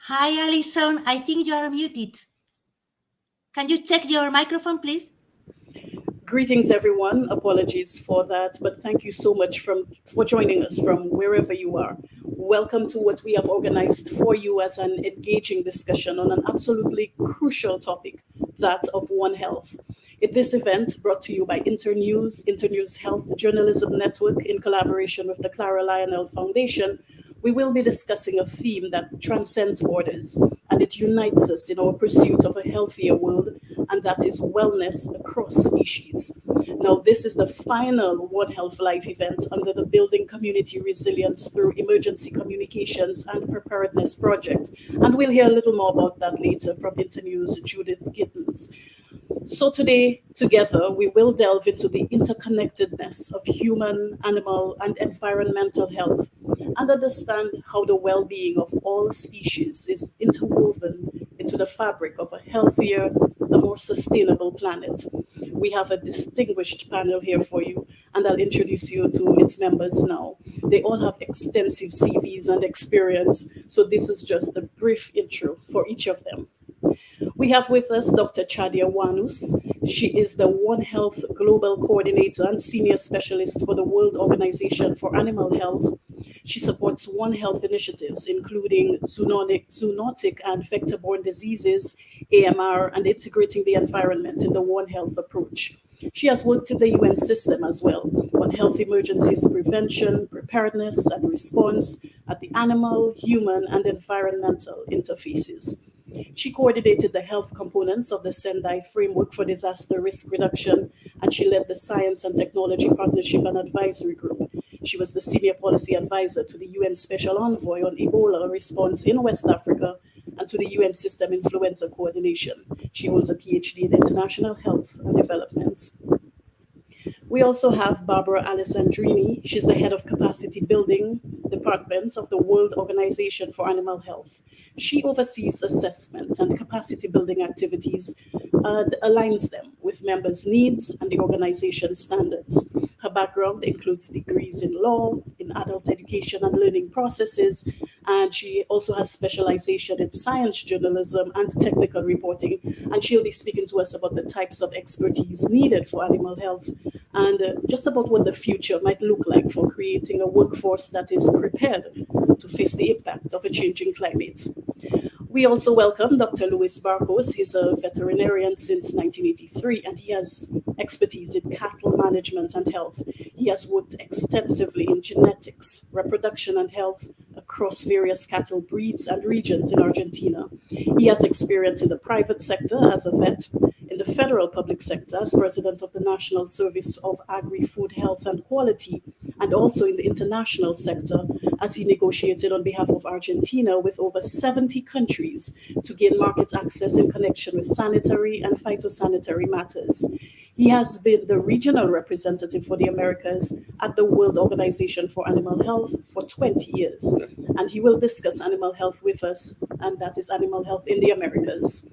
Hi, Alison. I think you are muted. Can you check your microphone, please? Greetings, everyone. Apologies for that, but thank you so much for joining us from wherever you are. Welcome to what we have organized for you as an engaging discussion on an absolutely crucial topic, that of One Health. In this event, brought to you by Internews Health Journalism Network in collaboration with the Clara Lionel Foundation, we will be discussing a theme that transcends borders and it unites us in our pursuit of a healthier world, and that is wellness across species. Now, this is the final One Health Life event under the Building Community Resilience through Emergency Communications and Preparedness project, and we'll hear a little more about that later from Internews' Judith Gittens. So today, together, we will delve into the interconnectedness of human, animal, and environmental health and understand how the well-being of all species is interwoven into the fabric of a healthier, a more sustainable planet. We have a distinguished panel here for you, and I'll introduce you to its members now. They all have extensive CVs and experience, so this is just a brief intro for each of them. We have with us Dr. Chadia Wanus. She is the One Health Global Coordinator and Senior Specialist for the World Organization for Animal Health. She supports One Health initiatives, including zoonotic and vector-borne diseases, AMR, and integrating the environment in the One Health approach. She has worked in the UN system as well on health emergencies prevention, preparedness, and response at the animal, human, and environmental interfaces. She coordinated the health components of the Sendai Framework for Disaster Risk Reduction, and she led the Science and Technology Partnership and Advisory Group. She was the Senior Policy Advisor to the UN Special Envoy on Ebola response in West Africa and to the UN System Influenza Coordination. She holds a PhD in International Health and Development. We also have Barbara Alessandrini. She's the head of capacity building department of the World Organization for Animal Health. She oversees assessments and capacity building activities and aligns them with members' needs and the organization's standards. Her background includes degrees in law, in adult education and learning processes, and she also has specialization in science journalism and technical reporting. And she'll be speaking to us about the types of expertise needed for animal health and just about what the future might look like for creating a workforce that is prepared to face the impact of a changing climate. We also welcome Dr. Louis Barcos. He's a veterinarian since 1983, and he has expertise in cattle management and health. He has worked extensively in genetics, reproduction, and health across various cattle breeds and regions in Argentina. He has experience in the private sector as a vet, in the federal public sector as president of the National Service of Agri-Food Health and Quality, and also in the international sector as he negotiated on behalf of Argentina with over 70 countries to gain market access in connection with sanitary and phytosanitary matters. He has been the regional representative for the Americas at the World Organization for Animal Health for 20 years. And he will discuss animal health with us, and that is animal health in the Americas.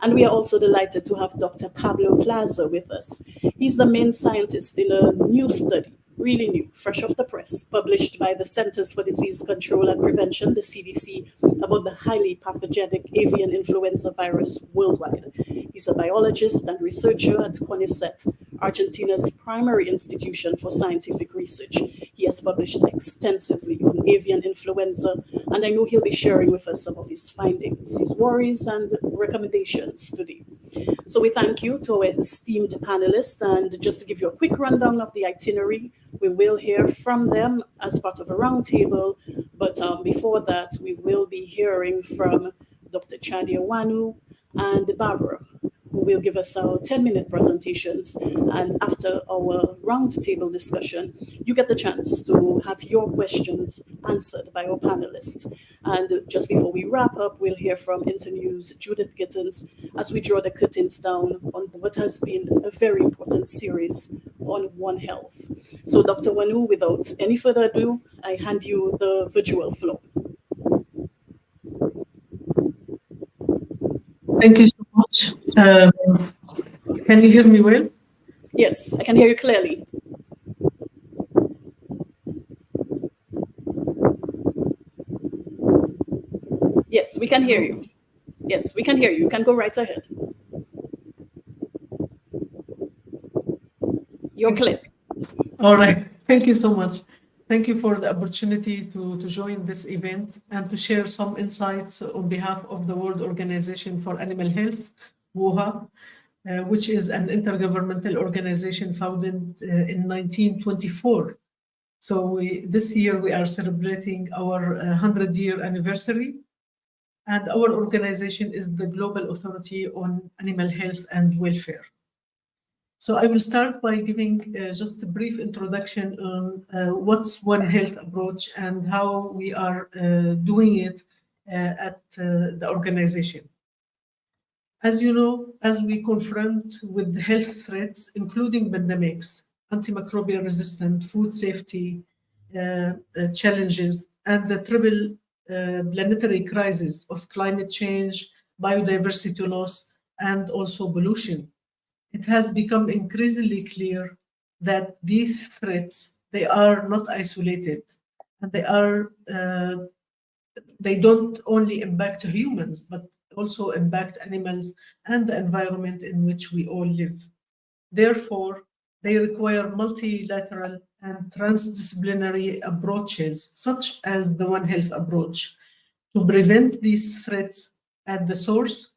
And we are also delighted to have Dr. Pablo Plaza with us. He's the main scientist in a new study, really new, fresh off the press, published by the Centers for Disease Control and Prevention, the CDC, about the highly pathogenic avian influenza virus worldwide. He's a biologist and researcher at CONICET, Argentina's primary institution for scientific research. He has published extensively on avian influenza, and I know he'll be sharing with us some of his findings, his worries, and recommendations today. So we thank you to our esteemed panelists, and just to give you a quick rundown of the itinerary, we will hear from them as part of a roundtable, but before that, we will be hearing from Dr. Chadia Wanu and Barbara, who will give us our 10-minute presentations. And after our roundtable discussion, you get the chance to have your questions answered by our panelists. And just before we wrap up, we'll hear from Internews' Judith Gittens as we draw the curtains down on what has been a very important series on One Health. So Dr. Wanu, without any further ado, I hand you the virtual floor. Thank you so much. Can you hear me well? Yes, I can hear you clearly. Yes, we can hear you. Yes, we can hear you. You can go right ahead. You're clear. All right. Thank you so much. Thank you for the opportunity to join this event and to share some insights on behalf of the World Organization for Animal Health, WOHA, which is an intergovernmental organization founded in 1924. So this year we are celebrating our 100-year anniversary. And our organization is the Global Authority on Animal Health and Welfare. So I will start by giving just a brief introduction on what's One Health approach and how we are doing it at the organization. As you know, as we confront with health threats, including pandemics, antimicrobial resistant, food safety challenges, and the triple planetary crisis of climate change, biodiversity loss, and also pollution, it has become increasingly clear that these threats, they are not isolated, and they don't only impact humans, but also impact animals and the environment in which we all live. Therefore, they require multilateral and transdisciplinary approaches, such as the One Health approach, to prevent these threats at the source,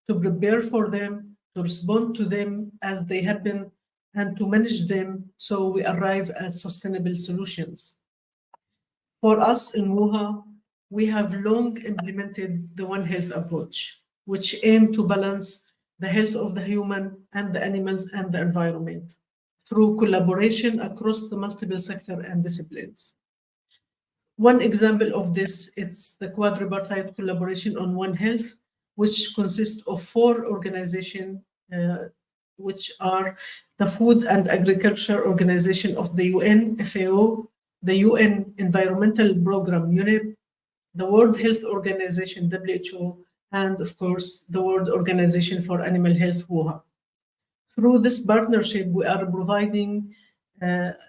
to prepare for them, to respond to them as they happen, and to manage them so we arrive at sustainable solutions. For us in WOHA, we have long implemented the One Health approach, which aim to balance the health of the human and the animals and the environment through collaboration across the multiple sector and disciplines. One example of this is the quadripartite collaboration on One Health, which consists of 4 organizations, which are the Food and Agriculture Organization of the UN, FAO, the UN Environmental Program, UNEP, the World Health Organization, WHO, and of course, the World Organization for Animal Health, WOHA. Through this partnership, we are providing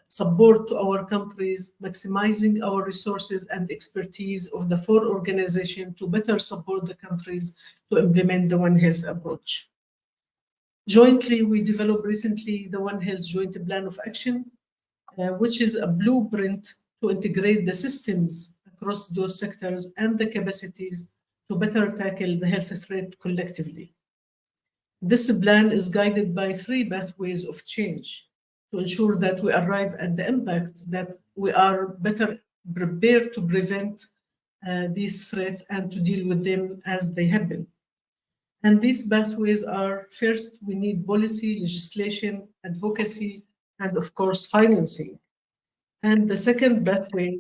support to our countries, maximizing our resources and expertise of the 4 organizations to better support the countries to implement the One Health approach. Jointly, we developed recently the One Health Joint Plan of Action, which is a blueprint to integrate the systems across those sectors and the capacities to better tackle the health threat collectively. This plan is guided by 3 pathways of change to ensure that we arrive at the impact that we are better prepared to prevent these threats and to deal with them as they happen. And these pathways are, first, we need policy, legislation, advocacy, and of course, financing. And the second pathway,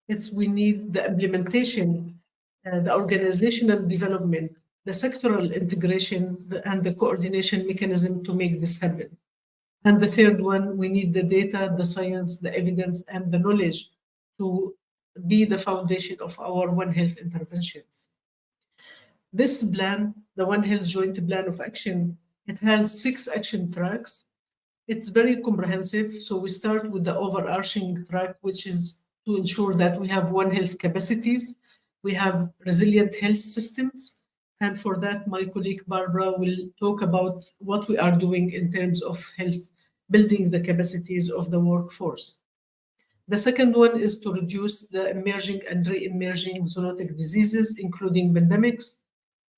it's we need the implementation, the organizational development, the sectoral integration, and the coordination mechanism to make this happen. And the third one, we need the data, the science, the evidence, and the knowledge to be the foundation of our One Health interventions. This plan, the One Health Joint Plan of Action, it has 6 action tracks. It's very comprehensive. So we start with the overarching track, which is to ensure that we have One Health capacities, we have resilient health systems. And for that, my colleague Barbara will talk about what we are doing in terms of health, building the capacities of the workforce. The second one is to reduce the emerging and re-emerging zoonotic diseases, including pandemics.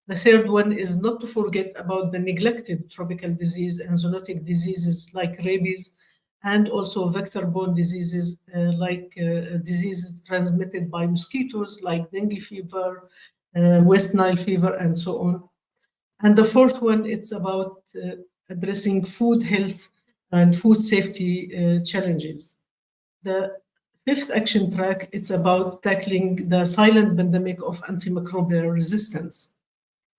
The third one is not to forget about the neglected tropical disease and zoonotic diseases like rabies, and also vector-borne diseases like diseases transmitted by mosquitoes like dengue fever, West Nile fever, and so on. And the fourth one, it's about addressing food health and food safety challenges. The fifth action track, it's about tackling the silent pandemic of antimicrobial resistance.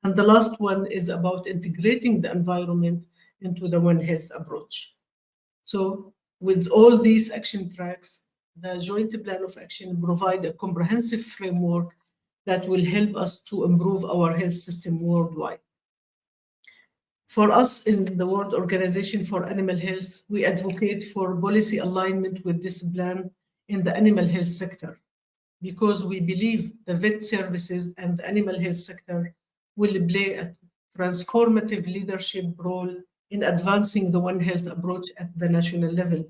And the last one is about integrating the environment into the One Health approach. So with all these action tracks, the Joint Plan of Action provide a comprehensive framework that will help us to improve our health system worldwide. For us in the World Organization for Animal Health, we advocate for policy alignment with this plan in the animal health sector, because we believe the vet services and the animal health sector will play a transformative leadership role in advancing the One Health approach at the national level.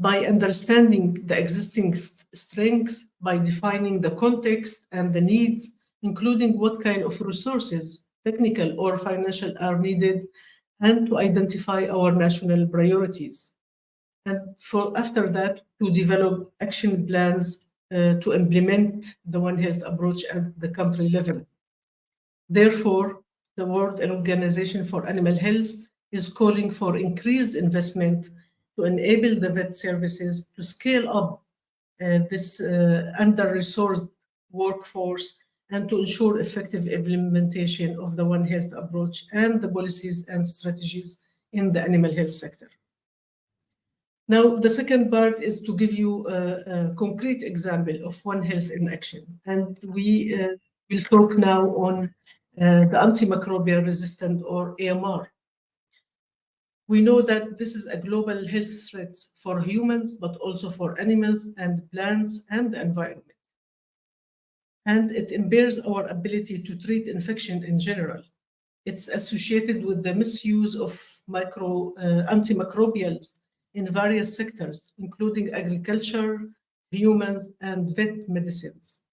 By understanding the existing strengths, by defining the context and the needs, including what kind of resources, technical or financial, are needed, and to identify our national priorities. And after that, to develop action plans to implement the One Health approach at the country level. Therefore, the World Organization for Animal Health is calling for increased investment to enable the vet services to scale up this under-resourced workforce and to ensure effective implementation of the One Health approach and the policies and strategies in the animal health sector. Now, the second part is to give you a concrete example of One Health in action. And we will talk now on the antimicrobial resistant, or AMR. We know that this is a global health threat for humans, but also for animals and plants and the environment. And it impairs our ability to treat infection in general. It's associated with the misuse of antimicrobials in various sectors, including agriculture, humans, and vet medicines.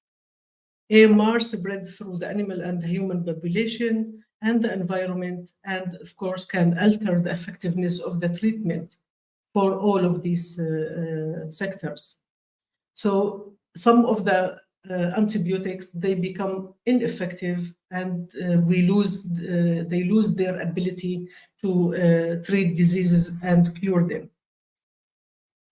AMR spread through the animal and the human population and the environment, and of course can alter the effectiveness of the treatment for all of these sectors. So some of the antibiotics, they become ineffective, and they lose their ability to treat diseases and cure them.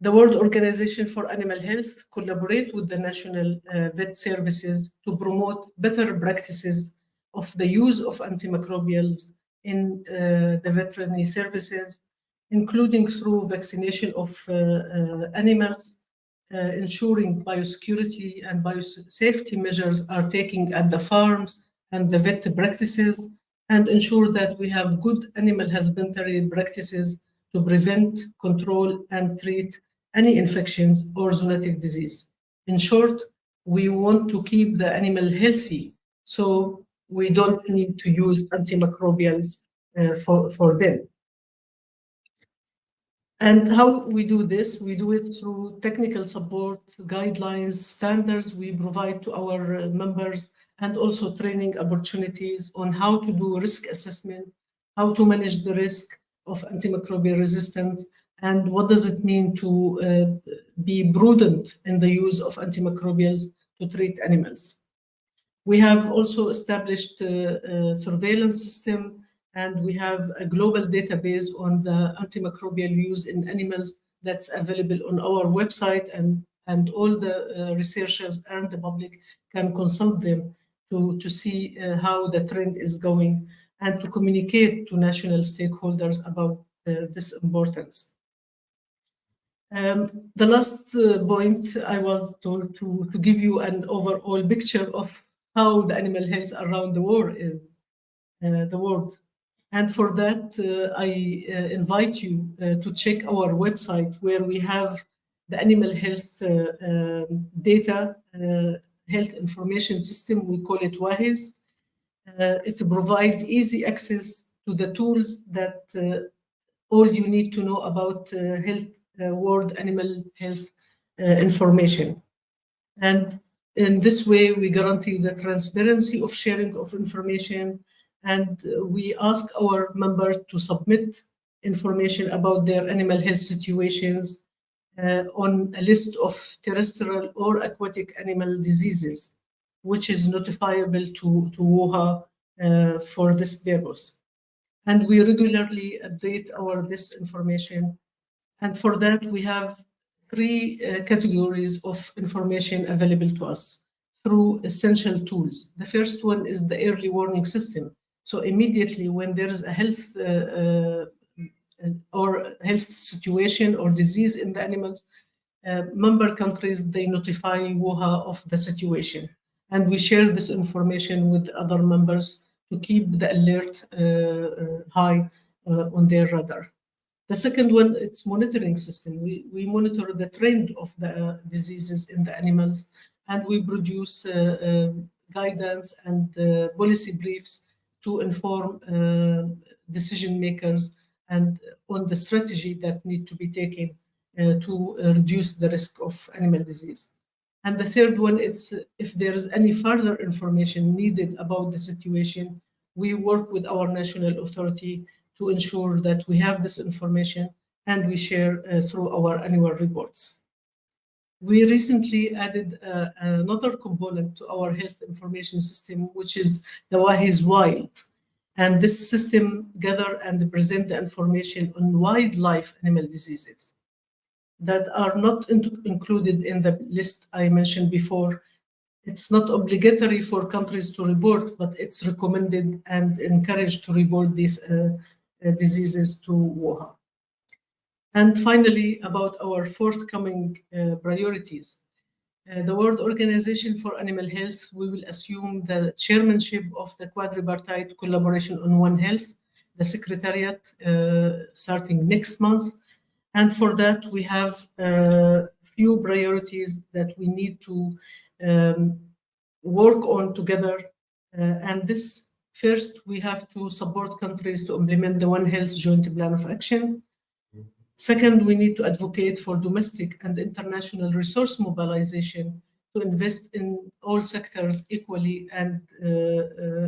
The World Organization for Animal Health collaborate with the national vet services to promote better practices of the use of antimicrobials in the veterinary services, including through vaccination of animals, ensuring biosecurity and biosafety measures are taken at the farms and the vet practices, and ensure that we have good animal husbandry practices to prevent, control, and treat any infections or zoonotic disease. In short, we want to keep the animal healthy, so we don't need to use antimicrobials for them. And how we do this? We do it through technical support, guidelines, standards we provide to our members, and also training opportunities on how to do risk assessment, how to manage the risk of antimicrobial resistance, and what does it mean to be prudent in the use of antimicrobials to treat animals. We have also established a surveillance system, and we have a global database on the antimicrobial use in animals that's available on our website, and all the researchers and the public can consult them to see how the trend is going and to communicate to national stakeholders about this importance. The last point, I was told to give you an overall picture of how the animal health around the world is, the world. And for that, I invite you to check our website, where we have the animal health data health information system. We call it WAHIS. It provides easy access to the tools that all you need to know about health, world animal health information. And in this way, we guarantee the transparency of sharing of information, and we ask our members to submit information about their animal health situations on a list of terrestrial or aquatic animal diseases, which is notifiable to WOHA for this purpose. And we regularly update this information. And for that, we have three categories of information available to us through essential tools. The first one is the early warning system. So immediately when there is a health or health situation or disease in the animals, member countries, they notify WOHA of the situation. And we share this information with other members to keep the alert high on their radar. The second one, it's monitoring system. We monitor the trend of the diseases in the animals, and we produce guidance and policy briefs to inform decision makers and on the strategy that need to be taken to reduce the risk of animal disease. And the third one is if there is any further information needed about the situation, we work with our national authority to ensure that we have this information and we share through our annual reports. We recently added another component to our health information system, which is the WAHIS Wild. And this system gather and present the information on wildlife animal diseases that are not included in the list I mentioned before. It's not obligatory for countries to report, but it's recommended and encouraged to report these diseases to WOHA. And finally, about our forthcoming priorities. The World Organization for Animal Health, we will assume the chairmanship of the quadripartite collaboration on One Health, the secretariat, starting next month. And for that, we have a few priorities that we need to work on together. And this, first, we have to support countries to implement the One Health Joint Plan of Action. Second, we need to advocate for domestic and international resource mobilization to invest in all sectors equally and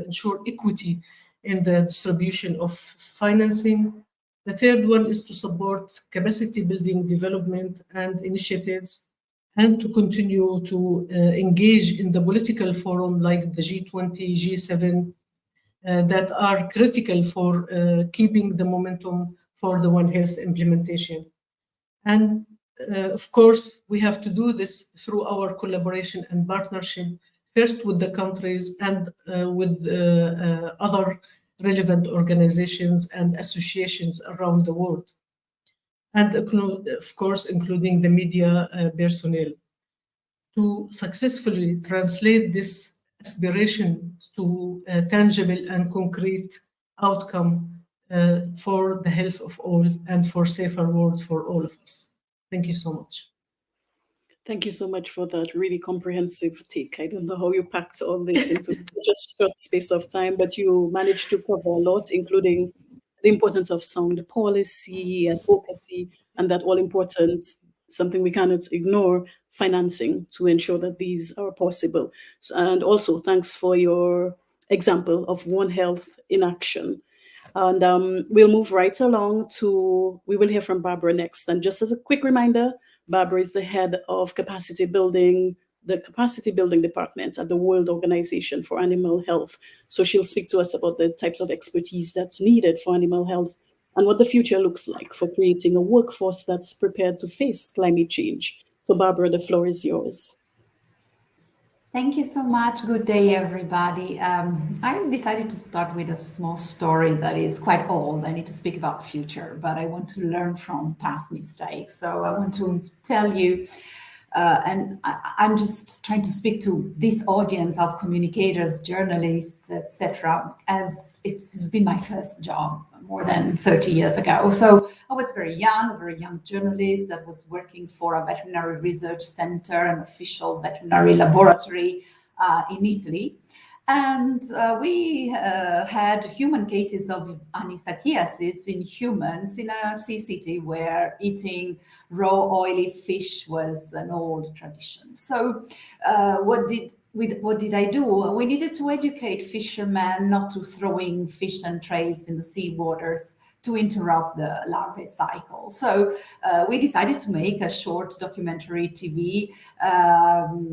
ensure equity in the distribution of financing. The third one is to support capacity building development and initiatives, and to continue to engage in the political forum like the G20, G7, that are critical for keeping the momentum for the One Health implementation. And of course, we have to do this through our collaboration and partnership, first with the countries and with other relevant organizations and associations around the world. And of course, including the media personnel. To successfully translate this aspiration to a tangible and concrete outcome for the health of all and for safer world for all of us. Thank you so much. Thank you so much for that really comprehensive take. I don't know how you packed all this into just short space of time, but you managed to cover a lot, including the importance of sound policy, advocacy, and that all important, something we cannot ignore, financing to ensure that these are possible. And also, thanks for your example of One Health in action. And we'll move right along we will hear from Barbara next. And just as a quick reminder, Barbara is the head of capacity building the capacity building department at the World Organization for Animal Health. So she'll speak to us about the types of expertise that's needed for animal health and what the future looks like for creating a workforce that's prepared to face climate change. So Barbara, the floor is yours. Thank you so much. Good day, everybody. I decided to start with a small story that is quite old. I need to speak about future, but I want to learn from past mistakes. So I want to tell you, and I'm just trying to speak to this audience of communicators, journalists, etc., as it has been my first job more than 30 years ago. So I was a very young journalist that was working for a veterinary research center, an official veterinary laboratory in Italy. And we had human cases of anisakiasis in humans in a sea city where eating raw oily fish was an old tradition. So what did I do? We needed to educate fishermen not to throwing fish and trays in the sea waters to interrupt the larvae cycle. So we decided to make a short documentary TV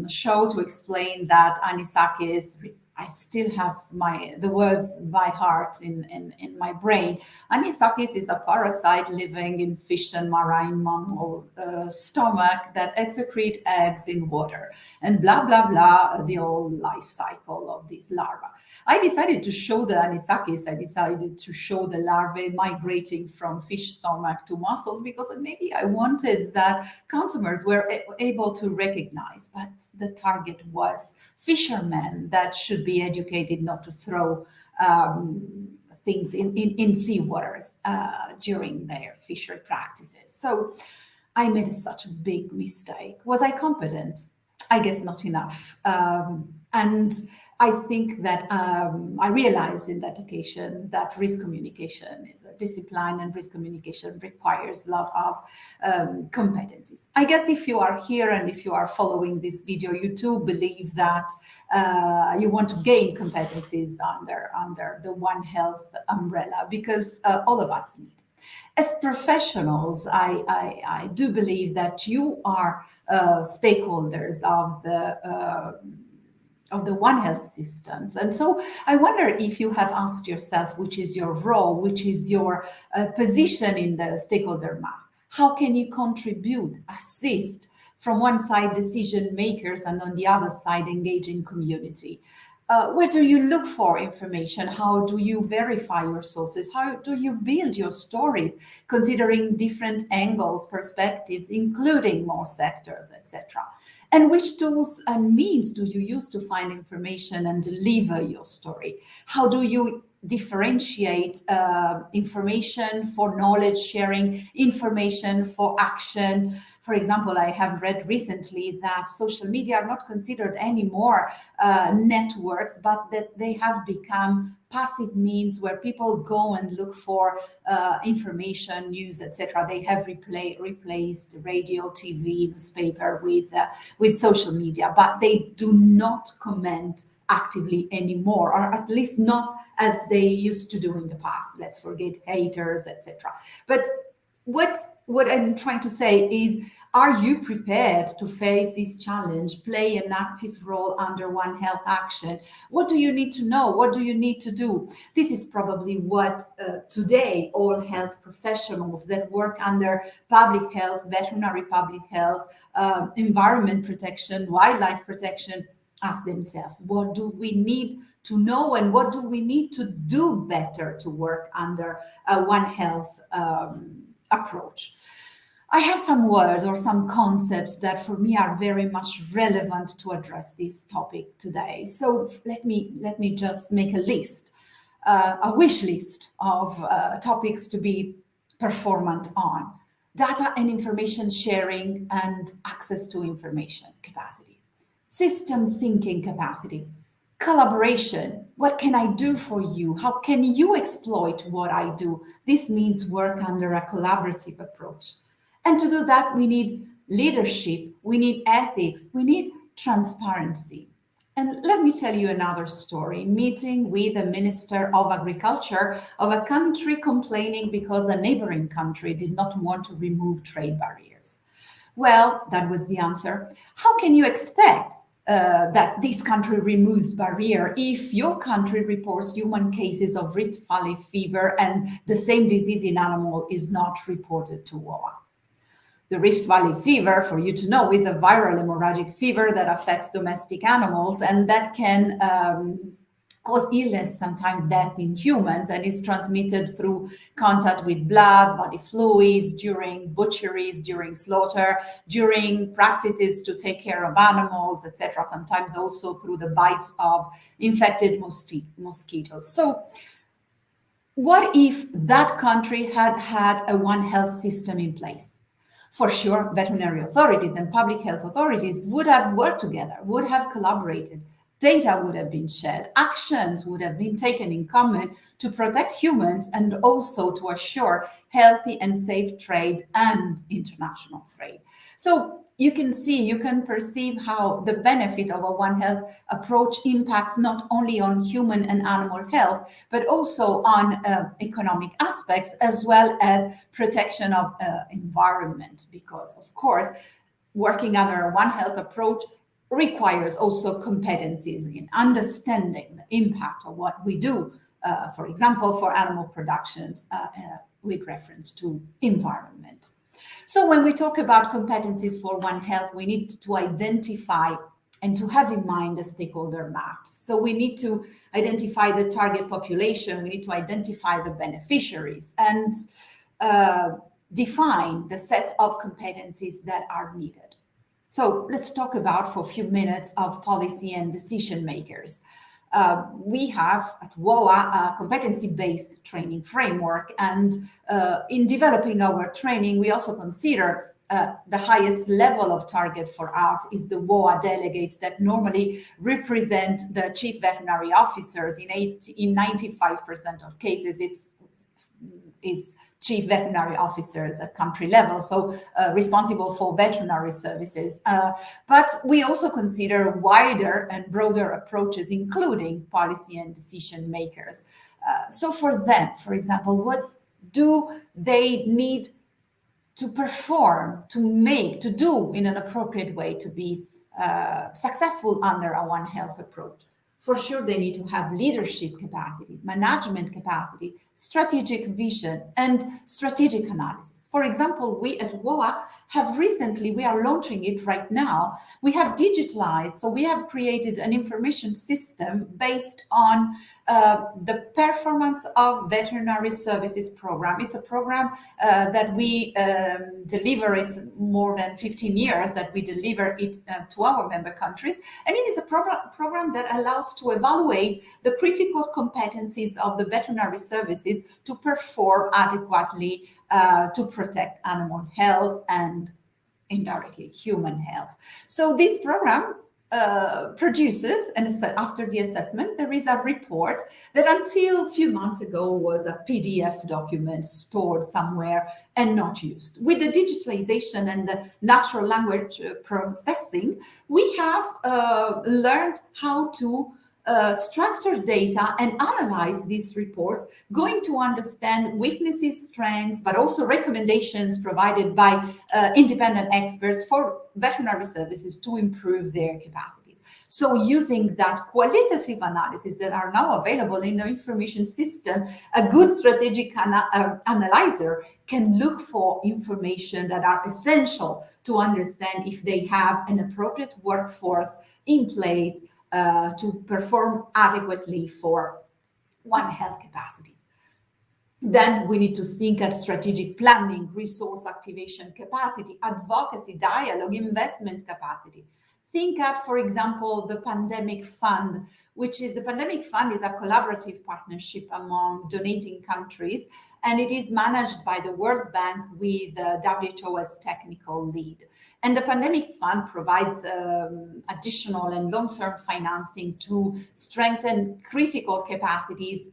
show to explain that anisakis, I still have the words by heart in my brain. Anisakis is a parasite living in fish and marine mammal stomach that excrete eggs in water, and blah, blah, blah, the whole life cycle of this larva. I decided to show the anisakis. I decided to show the larvae migrating from fish stomach to mussels because maybe I wanted that consumers were able to recognize, but the target was fishermen that should be educated not to throw things in sea waters during their fishery practices. So I made such a big mistake. Was I competent? I guess not enough. And I think that I realized in that occasion that risk communication is a discipline, and risk communication requires a lot of competencies. I guess if you are here and if you are following this video, you too believe that you want to gain competencies under the One Health umbrella, because all of us need. As professionals, I do believe that you are stakeholders of the One Health systems. And so I wonder if you have asked yourself, which is your role, which is your position in the stakeholder map? How can you contribute, assist, from one side decision makers and on the other side engaging community? Where do you look for information? How do you verify your sources? How do you build your stories, considering different angles, perspectives, including more sectors, etc.? And which tools and means do you use to find information and deliver your story? How do you differentiate information for knowledge sharing, information for action? For example, I have read recently that social media are not considered anymore networks, but that they have become passive means where people go and look for information, news, etc. They have replaced radio, TV, newspaper with social media, but they do not comment actively anymore, or at least not as they used to do in the past. Let's forget haters, etc. But what I'm trying to say is, are you prepared to face this challenge, play an active role under One Health action? What do you need to know? What do you need to do? This is probably what today all health professionals that work under public health, veterinary public health, environment protection, wildlife protection, ask themselves. What do we need to know, and what do we need to do better to work under a One Health approach? I have some words or some concepts that for me are very much relevant to address this topic today. So let me just make a list, a wish list of topics to be performant on. Data and information sharing and access to information capacity. System thinking capacity. Collaboration. What can I do for you? How can you exploit what I do? This means work under a collaborative approach. And to do that, we need leadership, we need ethics, we need transparency. And let me tell you another story. Meeting with the Minister of Agriculture of a country complaining because a neighboring country did not want to remove trade barriers. Well, that was the answer. How can you expect that this country removes barrier if your country reports human cases of Rift Valley fever and the same disease in animal is not reported to WOA. The Rift Valley fever, for you to know, is a viral hemorrhagic fever that affects domestic animals and that can cause illness, sometimes death in humans, and is transmitted through contact with blood, body fluids, during butcheries, during slaughter, during practices to take care of animals, etc. Sometimes also through the bites of infected mosquitoes. So what if that country had had a One Health system in place? For sure, veterinary authorities and public health authorities would have worked together, would have collaborated. Data would have been shared, actions would have been taken in common to protect humans and also to assure healthy and safe trade and international trade. So you can see, you can perceive how the benefit of a One Health approach impacts not only on human and animal health, but also on economic aspects as well as protection of environment. Because of course, working under a One Health approach requires also competencies in understanding the impact of what we do, for example, for animal productions with reference to environment. So when we talk about competencies for One Health, we need to identify and to have in mind the stakeholder maps. So we need to identify the target population, we need to identify the beneficiaries and define the sets of competencies that are needed. So let's talk about for a few minutes of policy and decision makers. We have at WOA a competency-based training framework, and in developing our training, we also consider the highest level of target for us is the WOA delegates that normally represent the chief veterinary officers. In 95% of cases, it's chief veterinary officers at country level, so responsible for veterinary services. But we also consider wider and broader approaches, including policy and decision makers. So for them, for example, what do they need to perform, to do in an appropriate way to be successful under a One Health approach? For sure, they need to have leadership capacity, management capacity, strategic vision, and strategic analysis. For example, we at WOA have recently, we are launching it right now, we have digitalized, so we have created an information system based on the performance of veterinary services program. It's a program that we deliver, it's more than 15 years that we deliver it to our member countries. And it is a program that allows to evaluate the critical competencies of the veterinary services to perform adequately to protect animal health and indirectly human health. So this program produces, and after the assessment, there is a report that until a few months ago was a PDF document stored somewhere and not used. With the digitalization and the natural language processing, we have learned how to structure data and analyze these reports, going to understand weaknesses, strengths, but also recommendations provided by independent experts for veterinary services to improve their capacities. So using that qualitative analysis that are now available in the information system, a good strategic analyzer can look for information that are essential to understand if they have an appropriate workforce in place to perform adequately for One Health capacities. Then we need to think at strategic planning, resource activation capacity, advocacy, dialogue, investment capacity. Think at, for example, the Pandemic Fund, the Pandemic Fund is a collaborative partnership among donating countries, and it is managed by the World Bank with WHO as technical lead. And the Pandemic Fund provides additional and long-term financing to strengthen critical capacities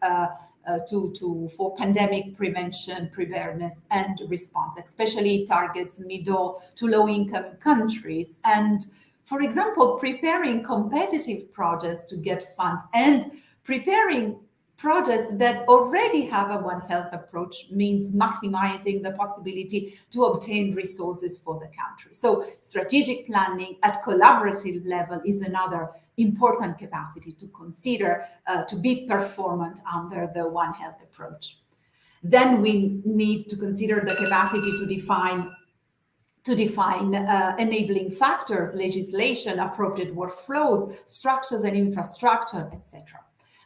for pandemic prevention, preparedness, and response. Especially targets middle to low-income countries. And for example, preparing competitive projects to get funds and preparing projects that already have a One Health approach means maximizing the possibility to obtain resources for the country. So strategic planning at collaborative level is another important capacity to consider to be performant under the One Health approach. Then we need to consider the capacity to define enabling factors, legislation, appropriate workflows, structures and infrastructure, etc.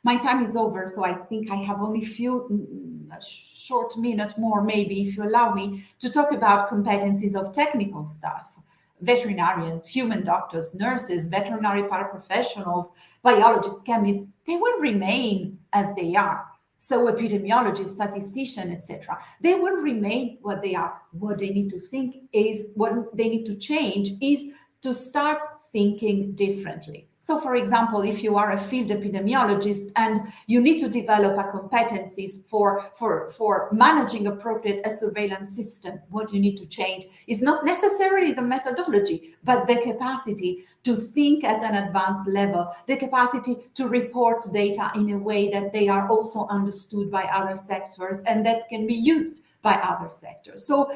My time is over, so I think I have only a short minute more, maybe, if you allow me, to talk about competencies of technical staff, veterinarians, human doctors, nurses, veterinary paraprofessionals, biologists, chemists. They will remain as they are. So epidemiologists, statisticians, etc., they will remain what they are. What they need to think is, what they need to change is to start thinking differently. So, for example, if you are a field epidemiologist and you need to develop a competencies for managing appropriate surveillance system, what you need to change is not necessarily the methodology, but the capacity to think at an advanced level, the capacity to report data in a way that they are also understood by other sectors and that can be used by other sectors. So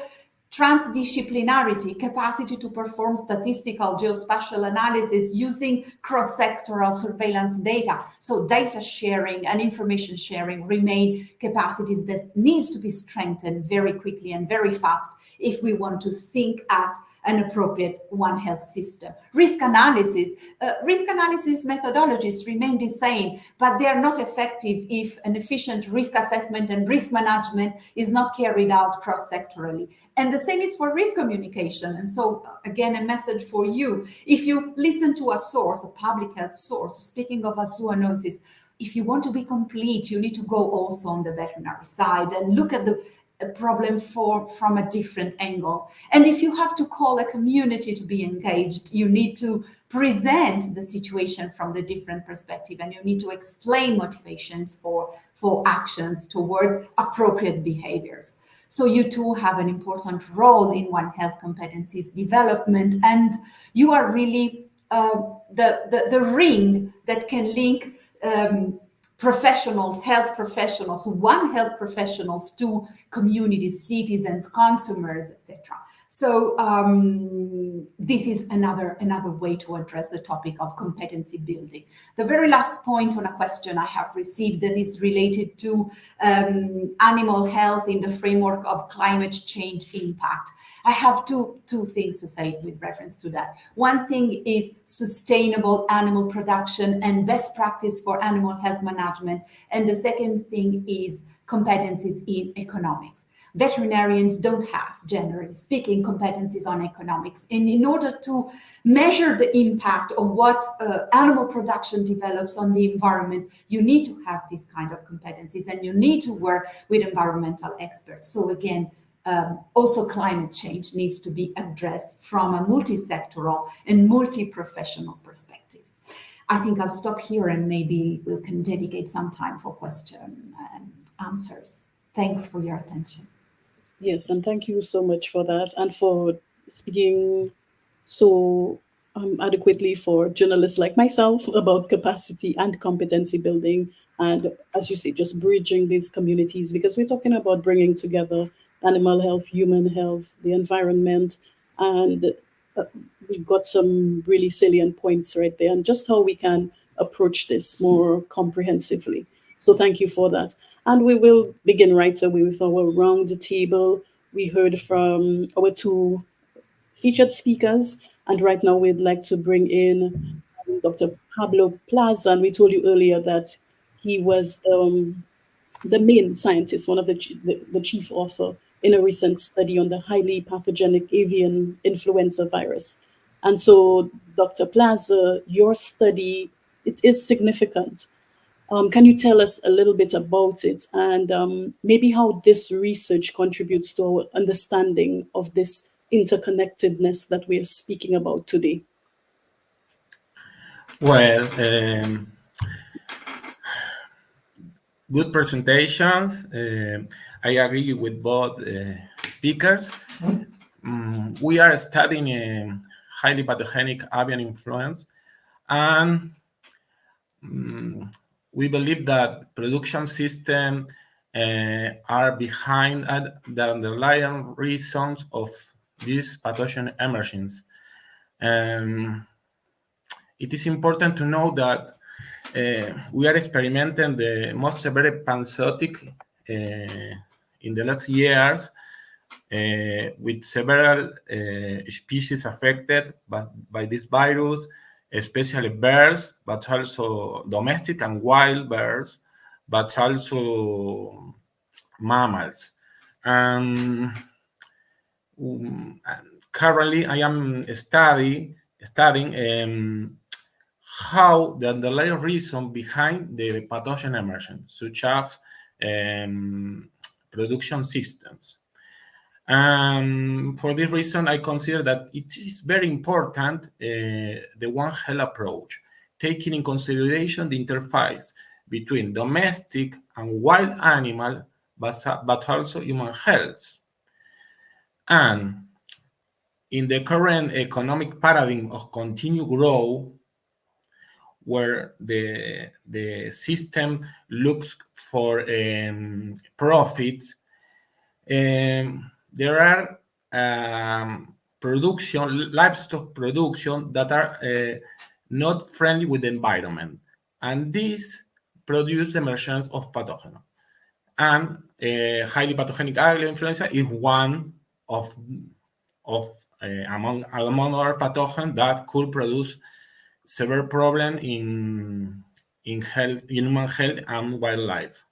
transdisciplinarity, capacity to perform statistical geospatial analysis using cross-sectoral surveillance data. So data sharing and information sharing remain capacities that needs to be strengthened very quickly and very fast if we want to think at an appropriate One Health system. Risk analysis methodologies remain the same, but they are not effective if an efficient risk assessment and risk management is not carried out cross-sectorally. And the same is for risk communication. And so, again, a message for you. If you listen to a source, a public health source, speaking of a zoonosis, if you want to be complete, you need to go also on the veterinary side and look at the problem from a different angle. And if you have to call a community to be engaged, you need to present the situation from the different perspective, and you need to explain motivations for actions toward appropriate behaviors. So you too have an important role in One Health competencies development, and you are really the ring that can link professionals, health professionals, One Health professionals to communities, citizens, consumers, etc. So this is another way to address the topic of competency building. The very last point on a question I have received that is related to animal health in the framework of climate change impact. I have two things to say with reference to that. One thing is sustainable animal production and best practice for animal health management. And the second thing is competencies in economics. Veterinarians don't have, generally speaking, competencies on economics. And in order to measure the impact of what animal production develops on the environment, you need to have these kind of competencies and you need to work with environmental experts. So again, also climate change needs to be addressed from a multi-sectoral and multi-professional perspective. I think I'll stop here and maybe we can dedicate some time for question and answers. Thanks for your attention. Yes, and thank you so much for that and for speaking so adequately for journalists like myself about capacity and competency building. And as you say, just bridging these communities, because we're talking about bringing together animal health, human health, the environment, and we've got some really salient points right there and just how we can approach this more comprehensively. So thank you for that. And we will begin right away with our round table. We heard from our two featured speakers, and right now we'd like to bring in Dr. Pablo Plaza. And we told you earlier that he was the main scientist, one of the chief author in a recent study on the highly pathogenic avian influenza virus. And so, Dr. Plaza, your study, it is significant. Can you tell us a little bit about it and maybe how this research contributes to our understanding of this interconnectedness that we are speaking about today? Well, good presentations. I agree with both speakers. We are studying highly pathogenic avian influenza, and we believe that production systems are behind the underlying reasons of this pathogen emergence. It is important to know that we are experimenting the most severe panzootic in the last years, with several species affected by this virus, especially birds, but also domestic and wild birds, but also mammals. Currently, I am studying how the underlying reason behind the pathogen emergence, such as production systems. For this reason, I consider that it is very important the One Health approach, taking in consideration the interface between domestic and wild animal, but also human health. And in the current economic paradigm of continued growth, where the system looks for profits, there are livestock production that are not friendly with the environment, and this produce the emergence of pathogens. And highly pathogenic avian influenza is one of among other pathogens that could produce severe problem in human health and wildlife.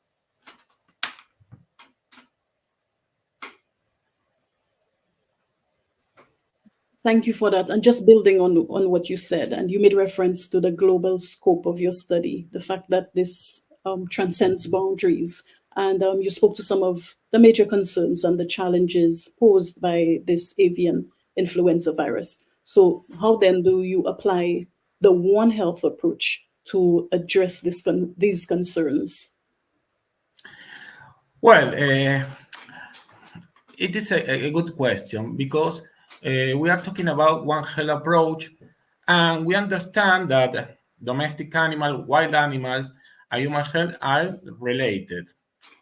Thank you for that. And just building on what you said, and you made reference to the global scope of your study, the fact that this transcends boundaries. And you spoke to some of the major concerns and the challenges posed by this avian influenza virus. So how then do you apply the One Health approach to address these concerns? Well, it is a good question, because we are talking about One Health approach, and we understand that domestic animals, wild animals, and human health are related.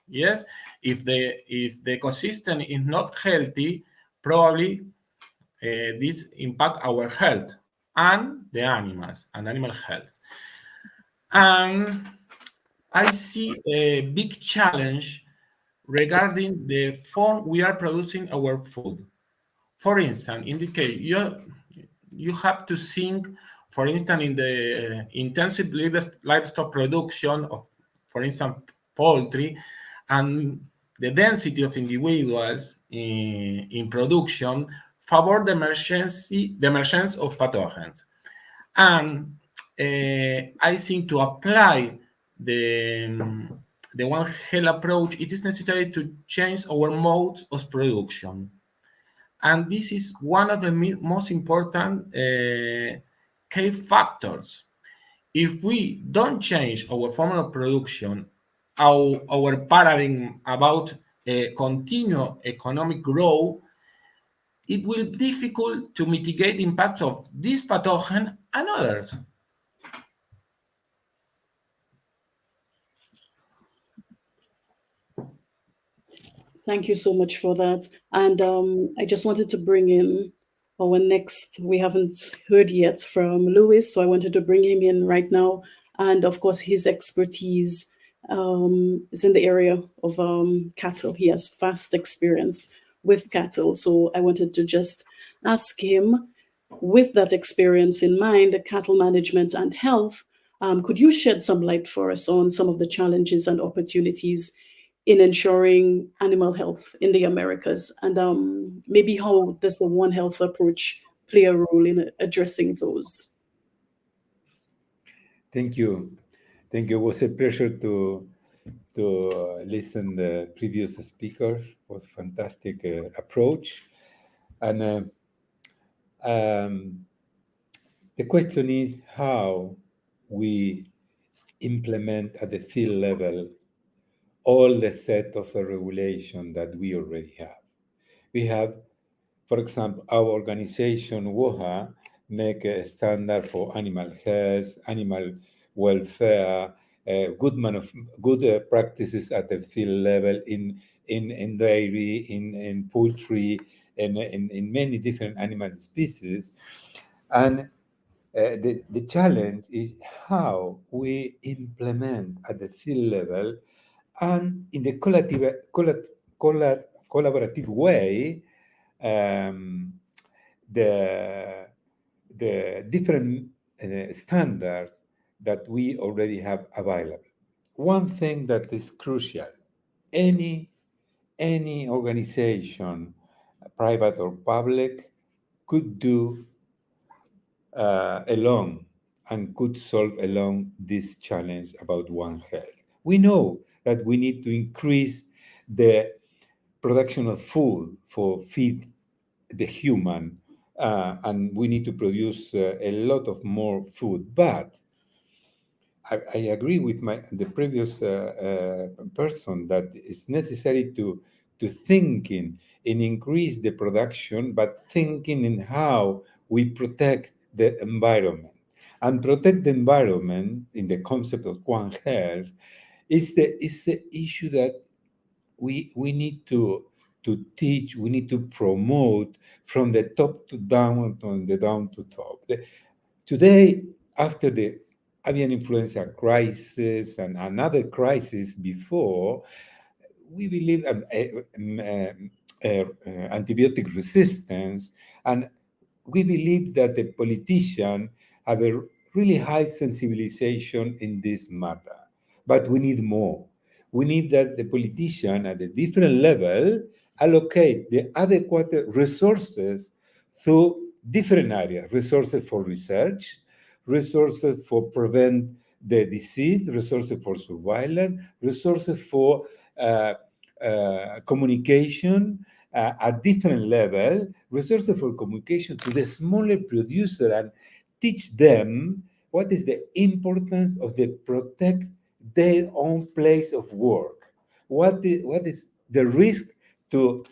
Yes, if the ecosystem is not healthy, probably this impact our health and the animals and animal health. And I see a big challenge regarding the form we are producing our food. For instance, in the case, you have to think, for instance, in the intensive livestock production of, for instance, poultry, and the density of individuals in production favor the emergence of pathogens. And I think to apply the One Health approach, it is necessary to change our modes of production. And this is one of the most important key factors. If we don't change our form of production, our paradigm about continued economic growth, it will be difficult to mitigate the impacts of this pathogen and others. Thank you so much for that. And I just wanted to bring in our next, we haven't heard yet from Louis, so I wanted to bring him in right now. And of course, his expertise is in the area of cattle. He has vast experience with cattle. So I wanted to just ask him, with that experience in mind, cattle management and health, could you shed some light for us on some of the challenges and opportunities in ensuring animal health in the Americas? And maybe how does the One Health approach play a role in addressing those? Thank you. Thank you. It was a pleasure to listen the previous speakers. It was a fantastic approach. And the question is how we implement at the field level all the set of the regulation that we already have. We have, for example, our organization, WOHA, make a standard for animal health, animal welfare, good practices at the field level in dairy, in poultry, and in many different animal species. And the challenge is how we implement at the field level and in the collaborative way the different standards that we already have available. One thing that is crucial, any organization, private or public, could do alone and could solve alone this challenge about One Health. We know that we need to increase the production of food for feed the human, and we need to produce a lot of more food. But I agree with the previous person that it's necessary to thinking in increase the production, but thinking in how we protect the environment. And protect the environment in the concept of One Health is the issue that we need to teach, we need to promote from the top to down, from the down to top. Today, after the avian influenza crisis and another crisis before, we believe antibiotic resistance, and we believe that the politician have a really high sensibilization in this matter. But we need more. We need that the politician at a different level allocate the adequate resources to different areas, resources for research, resources for prevent the disease, resources for surveillance, resources for communication at different level, resources for communication to the smaller producer and teach them what is the importance of the protect their own place of work. What is the risk to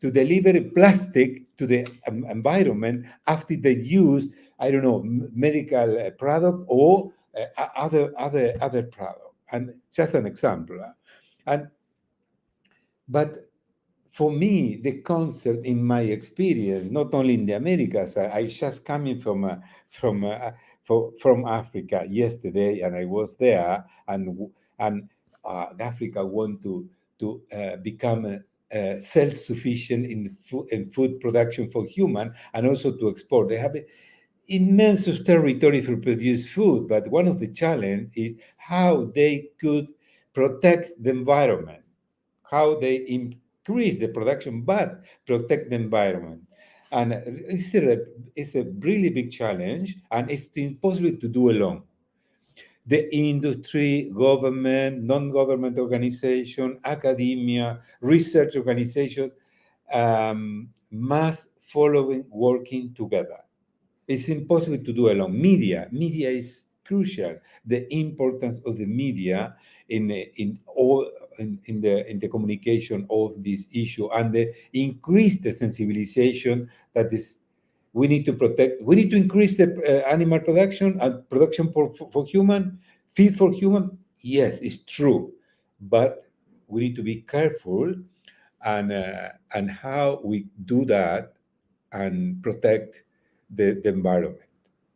deliver plastic to the environment after they use, I don't know, medical product or other product. And just an example. But for me, the concept, in my experience, not only in the Americas, I just coming from Africa yesterday, and I was there, and Africa want to become self-sufficient in food production for human, and also to export. They have immense territory for produce food, but one of the challenges is how they could protect the environment, how they increase the production but protect the environment. And it's a really big challenge, and it's impossible to do alone. The industry, government, non-government organization, academia, research organizations must following working together. It's impossible to do alone. Media is crucial. The importance of the media in the communication of this issue, and the increase the sensibilization that is we need to protect. We need to increase the animal production and production for human, feed for human. Yes, it's true, but we need to be careful and how we do that and protect the environment.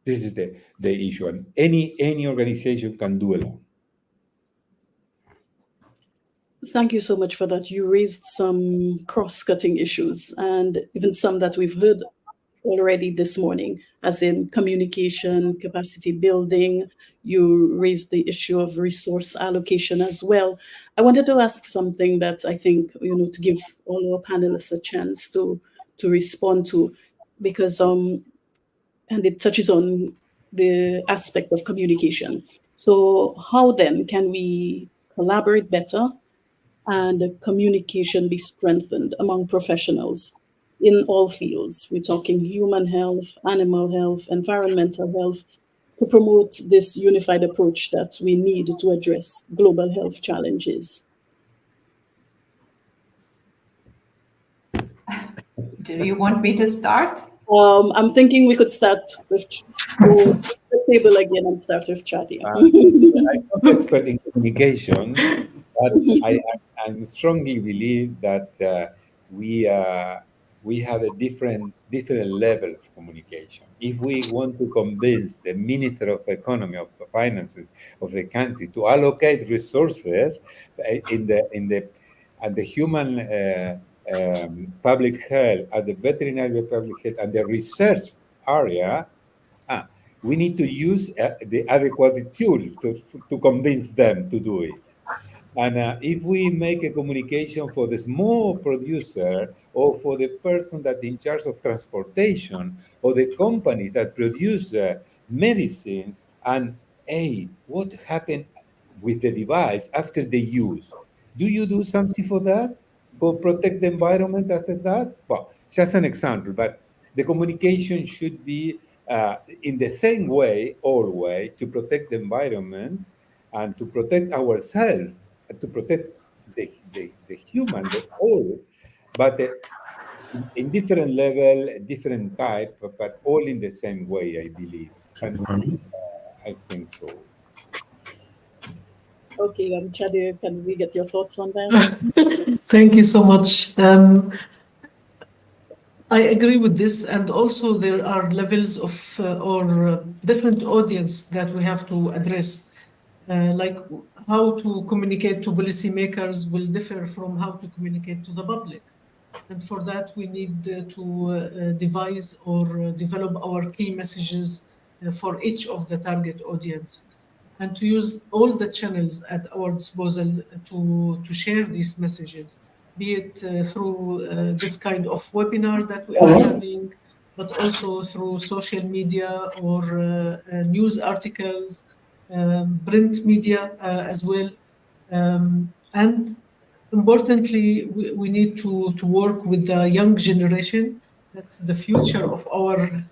This is the issue, and any organization can do alone. Thank you so much for that. You raised some cross-cutting issues, and even some that we've heard already this morning, as in communication, capacity building. You raised the issue of resource allocation as well. I wanted to ask something that I think, to give all our panelists a chance to respond to, because and it touches on the aspect of communication. So how then can we collaborate better and communication be strengthened among professionals in all fields? We're talking human health, animal health, environmental health, to promote this unified approach that we need to address global health challenges. Do you want me to start? I'm thinking we could start with, let's table again and start with Chadia. I'm not expert in communication, but I strongly believe that we have a different level of communication. If we want to convince the Minister of Economy of Finances of the country to allocate resources in the and the human public health, at the veterinary public health, and the research area, we need to use the adequate tool to convince them to do it. And if we make a communication for the small producer or for the person that in charge of transportation or the company that produce medicines, and hey, what happened with the device after the use? Do you do something for that? For protect the environment after that? Well, just an example, but the communication should be in the same way, always, to protect the environment and to protect ourselves, to protect the human, the all, but in different level, different type, but all in the same way, I believe. And I think so. Okay, Chadia, can we get your thoughts on that? Thank you so much. I agree with this, and also there are levels of or different audience that we have to address. Like how to communicate to policymakers will differ from how to communicate to the public. And for that, we need to devise or develop our key messages for each of the target audience, and to use all the channels at our disposal to share these messages, be it through this kind of webinar that we are having, but also through social media or news articles, print media as well. And importantly, we need to work with the young generation. That's the future of our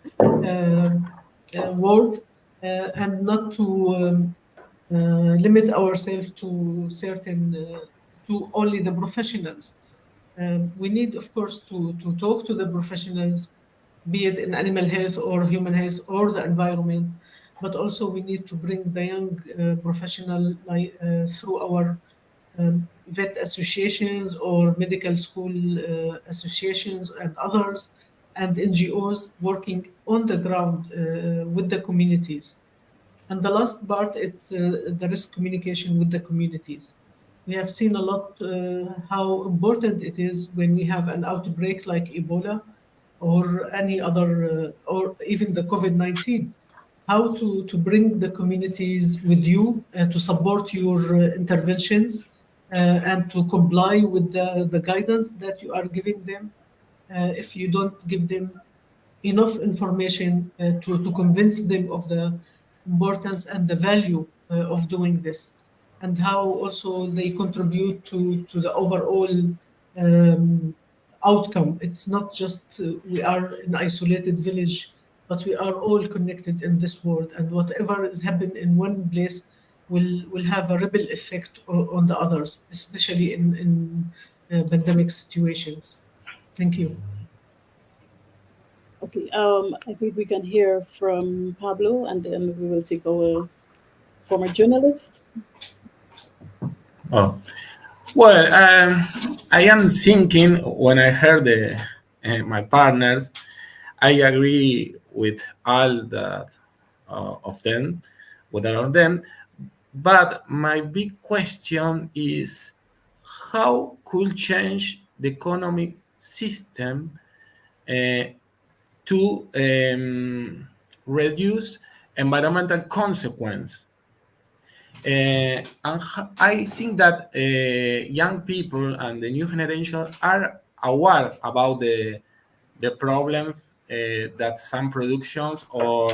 world, and not to limit ourselves to certain, to only the professionals. We need, of course, to talk to the professionals, be it in animal health or human health or the environment, but also we need to bring the young professional through our vet associations or medical school associations and others, and NGOs working on the ground with the communities. And the last part, it's the risk communication with the communities. We have seen a lot how important it is when we have an outbreak like Ebola or any other, or even the COVID-19, how to bring the communities with you to support your interventions and to comply with the guidance that you are giving them. If you don't give them enough information to convince them of the importance and the value of doing this, and how also they contribute to the overall um, outcome. It's not just we are an isolated village, but we are all connected in this world, and whatever is happening in one place will have a ripple effect on the others, especially in pandemic situations. Thank you. Okay, I think we can hear from Pablo, and then we will take our former journalist. Oh, well, I am thinking when I heard my partners, I agree with all that of them, with all of them. But my big question is, how could change the economic system uh, to reduce environmental consequence? And I think that young people and the new generation are aware about the problems that some productions or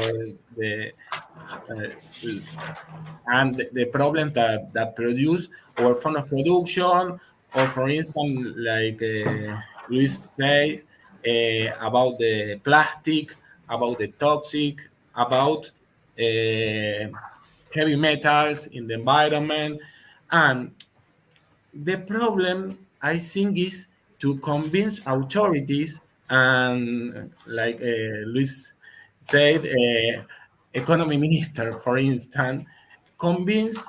the uh, and the problems that produce or form of production, or for instance, like Luis says, about the plastic, about the toxic, about heavy metals in the environment. And the problem, I think, is to convince authorities, and like Luis said, economy minister, for instance, convinced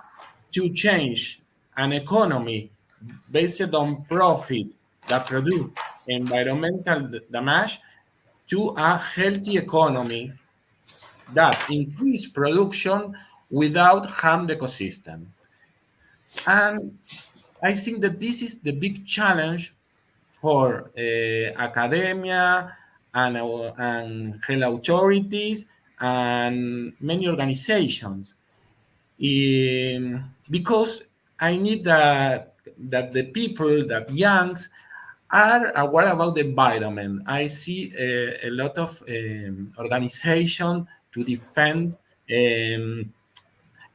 to change an economy based on profit that produce environmental damage to a healthy economy that increase production without harm the ecosystem. And I think that this is the big challenge for academia and health authorities and many organizations. Because I need that the people, that youngs, are aware about the environment. I see a lot of organization to defend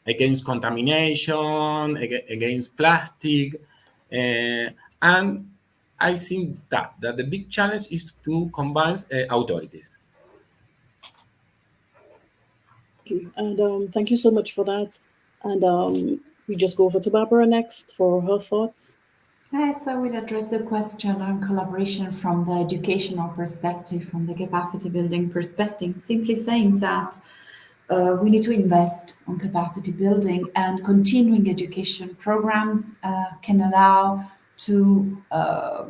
against contamination, against plastic, and I think that the big challenge is to combine authorities. And thank you so much for that. And we just go over to Barbara next for her thoughts. Right, so we'll address the question on collaboration from the educational perspective, from the capacity building perspective, simply saying that we need to invest on capacity building, and continuing education programs can allow to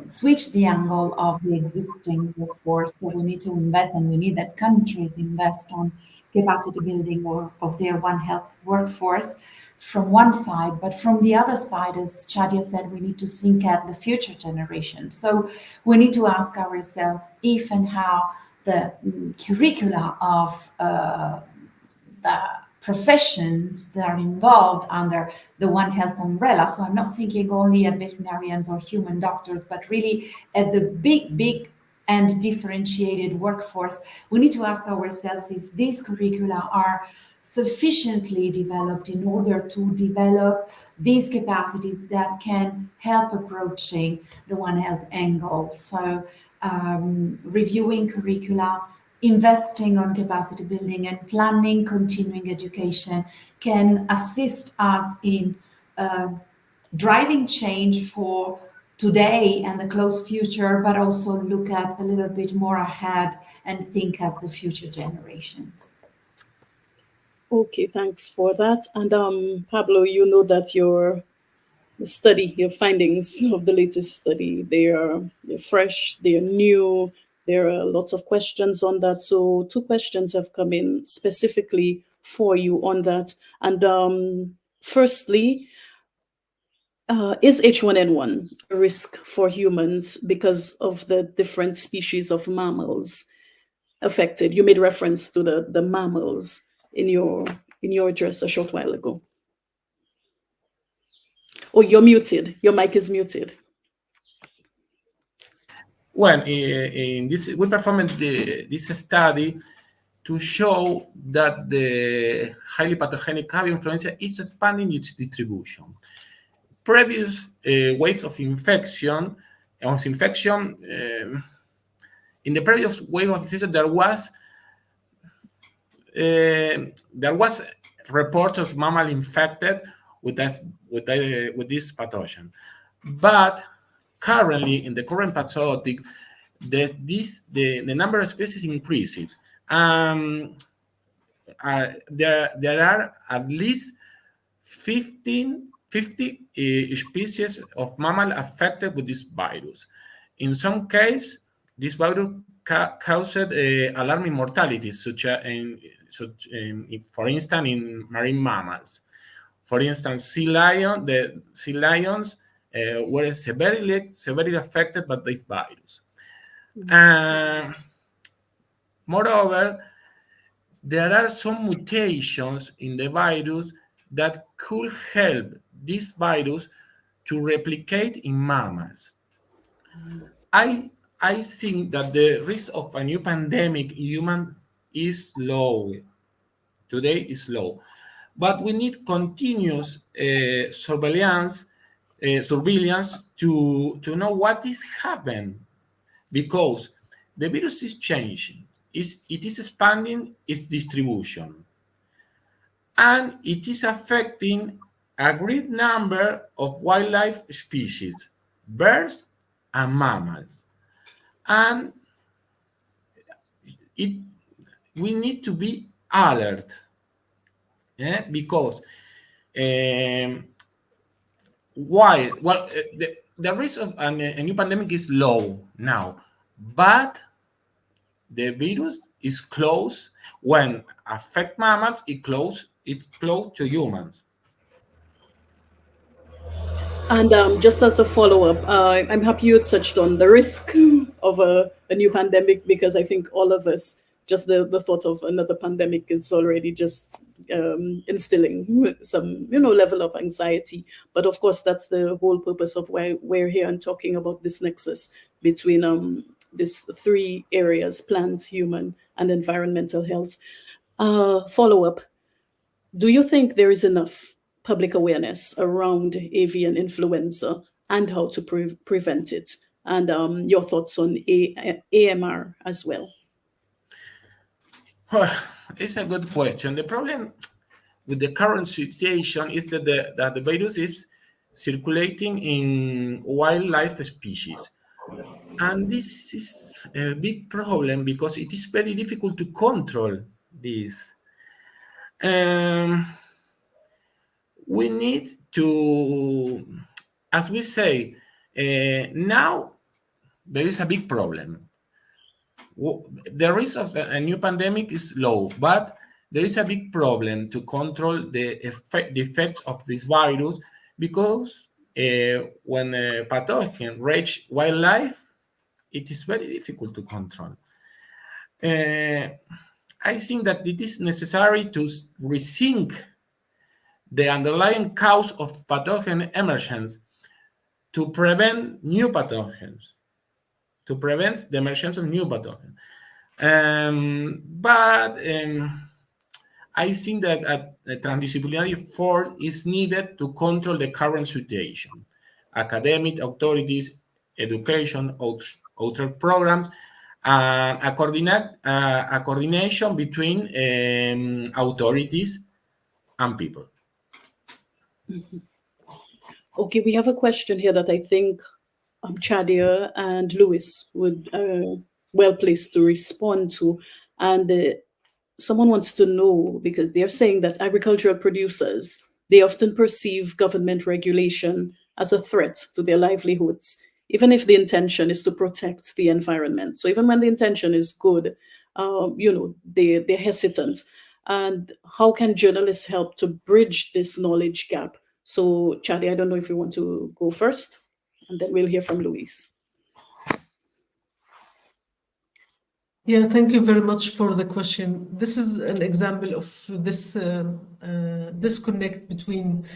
switch the angle of the existing workforce. So we need to invest, and we need that countries invest on capacity building or of their One Health workforce from one side, but from the other side, as Chadia said, we need to think at the future generation. So we need to ask ourselves if and how the curricula of the professions that are involved under the One Health umbrella. So I'm not thinking only at veterinarians or human doctors, but really at the big and differentiated workforce. We need to ask ourselves if these curricula are sufficiently developed in order to develop these capacities that can help approaching the One Health angle. So reviewing curricula, investing on capacity building, and planning continuing education can assist us in driving change for today and the close future, but also look at a little bit more ahead and think at the future generations. Okay, thanks for that. And Pablo, you know that your findings of the latest study, they're fresh, they're new. There are lots of questions on that. So 2 questions have come in specifically for you on that. And firstly, is H1N1 a risk for humans because of the different species of mammals affected? You made reference to the mammals in your address a short while ago. Oh, you're muted. Your mic is muted. Well, in this, we performed this study to show that the highly pathogenic avian influenza is expanding its distribution. Previous waves of infection, in the previous wave of infection, there was reports of mammal infected with this pathogen, but currently in the current pathotic, the number of species increases. There are at least 50 species of mammal affected with this virus. In some cases, this virus caused alarming mortality, for instance, in marine mammals. For instance, the sea lions were severely affected by this virus. Moreover, there are some mutations in the virus that could help this virus to replicate in mammals. I think that the risk of a new pandemic in human is low. Today is low. But we need continuous surveillance to know what is happening, because the virus is changing. It is expanding its distribution, and it is affecting a great number of wildlife species, birds and mammals. And we need to be alert Because while the risk of a new pandemic is low now, but the virus is close when affect mammals. It's close to humans. And just as a follow-up, I'm happy you touched on the risk of a new pandemic, because I think all of us, just the thought of another pandemic is already just instilling some, level of anxiety. But of course, that's the whole purpose of why we're here and talking about this nexus between these three areas: plants, human, and environmental health. Follow-up. Do you think there is enough public awareness around avian influenza and how to prevent it? And your thoughts on AMR as well? It's a good question. The problem with the current situation is that the virus is circulating in wildlife species. And this is a big problem because it is very difficult to control this. We need to, as we say, now there is a big problem. The risk of a new pandemic is low, but there is a big problem to control the effects of this virus, because when a pathogen reaches wildlife, it is very difficult to control. I think that it is necessary to rethink the underlying cause of pathogen emergence to prevent new pathogens, to prevent the emergence of new pathogens. But I think that a transdisciplinary effort is needed to control the current situation. Academic authorities, education, other programs, a coordination between authorities and people. Okay, we have a question here that I think Chadia and Lewis would well placed to respond to. And someone wants to know, because they're saying that agricultural producers, they often perceive government regulation as a threat to their livelihoods, even if the intention is to protect the environment. So even when the intention is good, they're hesitant. And how can journalists help to bridge this knowledge gap? So, Chadi, I don't know if you want to go first, and then we'll hear from Luis. Yeah, thank you very much for the question. This is an example of this disconnect between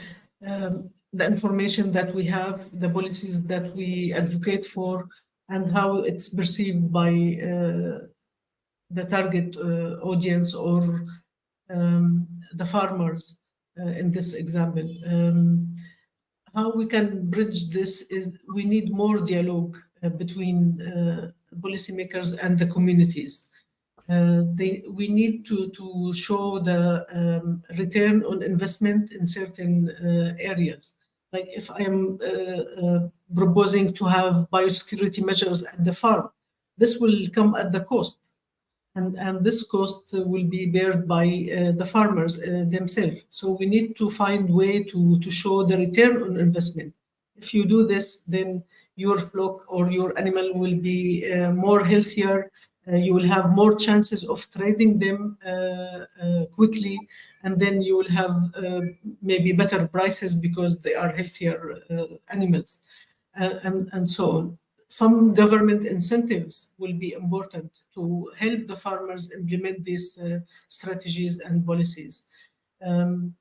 the information that we have, the policies that we advocate for, and how it's perceived by the target audience or the farmers in this example. How we can bridge this is we need more dialogue between policymakers and the communities. We need to show the return on investment in certain areas. Like if I am proposing to have biosecurity measures at the farm, this will come at the cost. And this cost will be borne by the farmers themselves. So we need to find way to show the return on investment. If you do this, then your flock or your animal will be more healthier. You will have more chances of trading them quickly, and then you will have maybe better prices because they are healthier animals, and so on. Some government incentives will be important to help the farmers implement these strategies and policies. And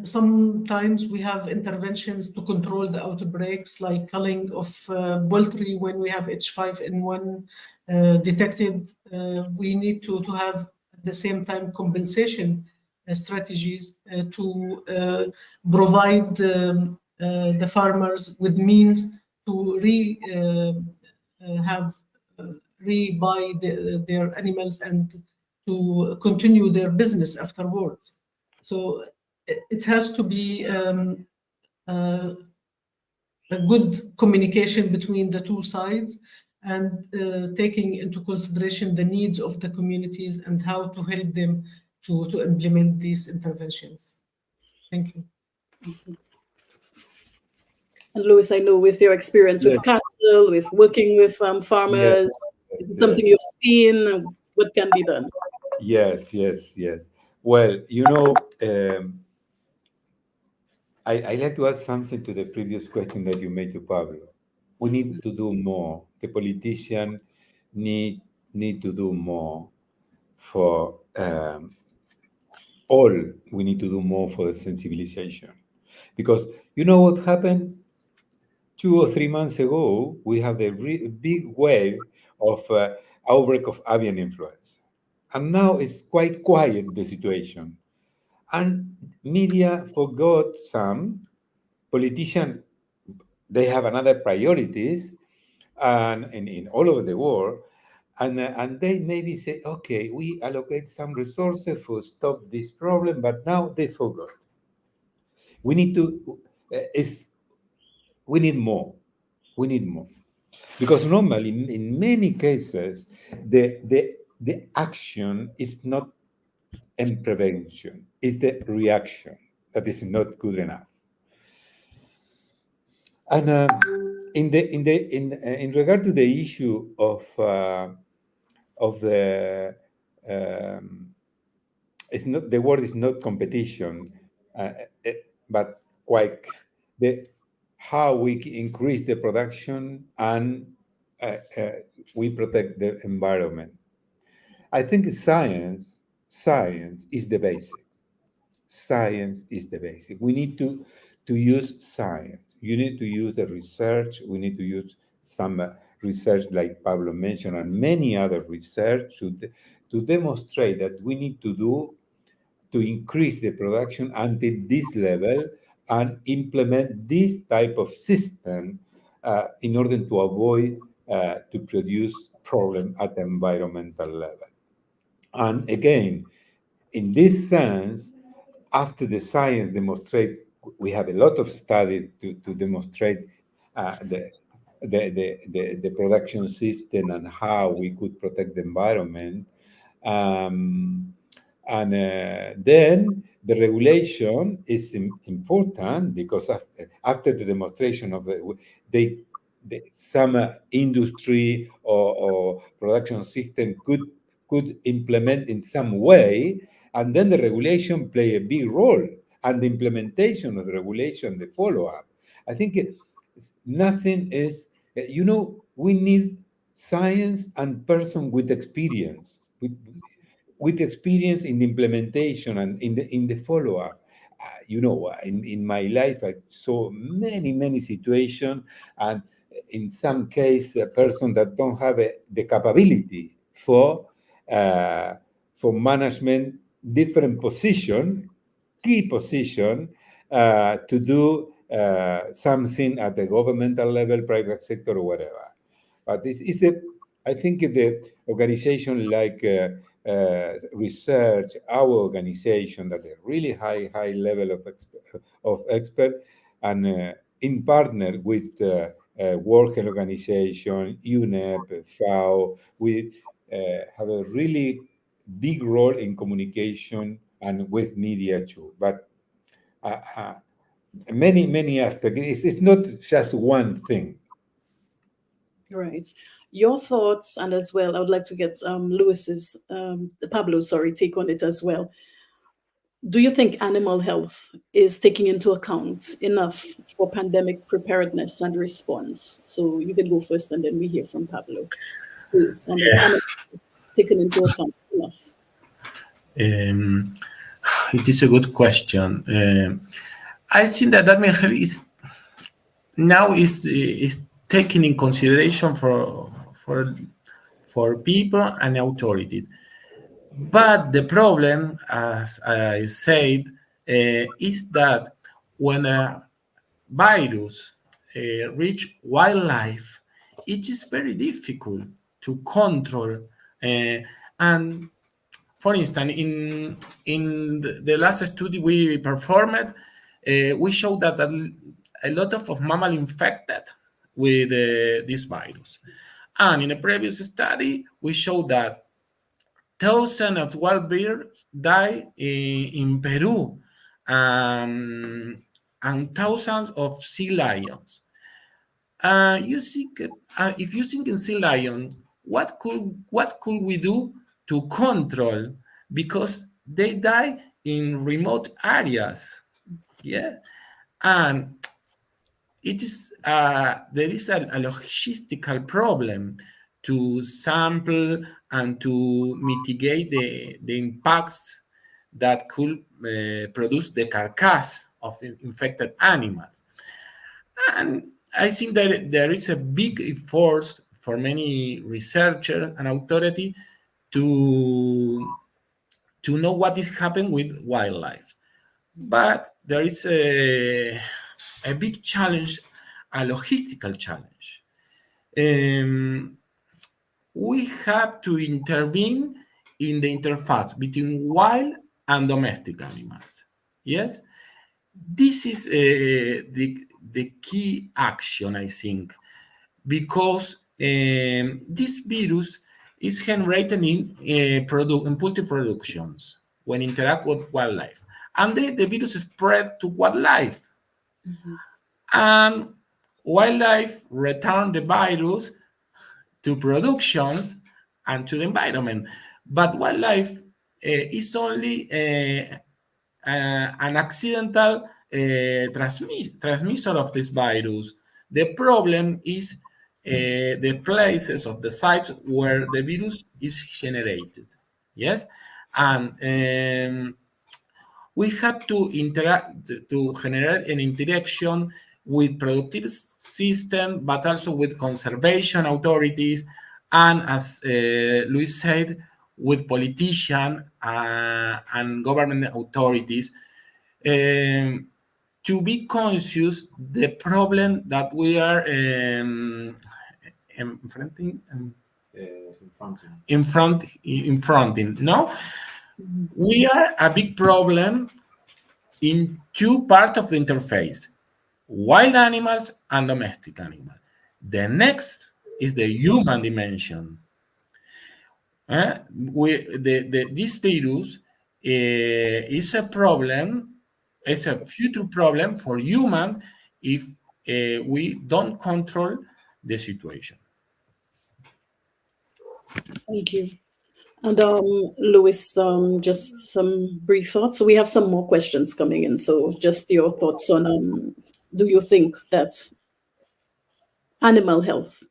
sometimes we have interventions to control the outbreaks, like culling of poultry when we have H5N1 detected. We need to have at the same time compensation strategies to provide the farmers with means to re-buy their animals and to continue their business afterwards. So it has to be a good communication between the two sides, and taking into consideration the needs of the communities and how to help them to implement these interventions. Thank you. And Louis, I know with your experience with Yes. cattle, with working with farmers, is it something you've seen? What can be done? Yes, yes, yes. Well, I like to add something to the previous question that you made to Pablo. We need to do more. The politician need to do more for all. We need to do more for the sensibilization, because you know what happened 2 or 3 months ago. We have the big wave of outbreak of avian influenza, and now it's quite quiet the situation. And media forgot some politicians. They have another priorities, and in all over the world, and they maybe say, okay, we allocate some resources for stop this problem, but now they forgot. We need to is we need more. We need more, because normally in many cases the action is not in prevention, it's the reaction that is not good enough. And in regard to the issue of the it's not, the word is not competition, but quite the how we increase the production and we protect the environment. I think science is the basic. Science is the basic. We need to use science. You need to use the research. We need to use some research like Pablo mentioned, and many other research to demonstrate that we need to increase the production until this level and implement this type of system in order to avoid to produce problem at the environmental level. And again, in this sense, after the science demonstrate, we have a lot of studies to demonstrate the production system and how we could protect the environment. Um, and then the regulation is important, because after the demonstration of they, some industry or production system could implement in some way, and then the regulation play a big role, and the implementation of the regulation, the follow-up. I think nothing is, we need science and person with experience, with experience in the implementation and in the follow-up. In my life, I saw many situations, and in some case, a person that don't have the capability for management, different position, key position, to do something at the governmental level, private sector, or whatever. But this is I think the organization like research, our organization, that a really high level of expert, and in partner with World Health Organization, UNEP, FAO, we have a really big role in communication and with media too. But many aspects. It's not just one thing. Right. Your thoughts, and as well, I would like to get Pablo's, take on it as well. Do you think animal health is taking into account enough for pandemic preparedness and response? So you can go first, and then we hear from Pablo. Please. And Yeah. taken into account enough? It is a good question. I think that animal health is now is taken in consideration for people and authorities. But the problem, as I said, is that when a virus reach wildlife, it is very difficult to control. And for instance, in the last study we performed, we showed that a lot of mammal infected with this virus. And in a previous study, we showed that thousands of wild birds die in Peru, and thousands of sea lions. You think, if you think in sea lion, what could we do to control? Because they die in remote areas, yeah, and it is there is a logistical problem to sample and to mitigate the impacts that could produce the carcass of infected animals. And I think that there is a big effort for many researchers and authority to know what is happening with wildlife. But there is a big challenge, a logistical challenge. Um, we have to intervene in the interface between wild and domestic animals. Yes, this is the key action, I think, because this virus is generated in poultry productions when interact with wildlife, and then the virus spread to wildlife, and wildlife return the virus to productions and to the environment. But wildlife is only an accidental transmission of this virus. The problem is the places of the sites where the virus is generated. Yes, and we have to interact to generate an interaction with productive system, but also with conservation authorities, and as Luis said, with politicians and government authorities, um, to be conscious the problem that we are confronting, in fronting. No, we are a big problem in two parts of the interface: wild animals and domestic animals. The next is the human dimension. This virus is a problem, it's a future problem for humans if we don't control the situation. Thank you. And Louis, just some brief thoughts. So we have some more questions coming in. So just your thoughts on do you think that animal health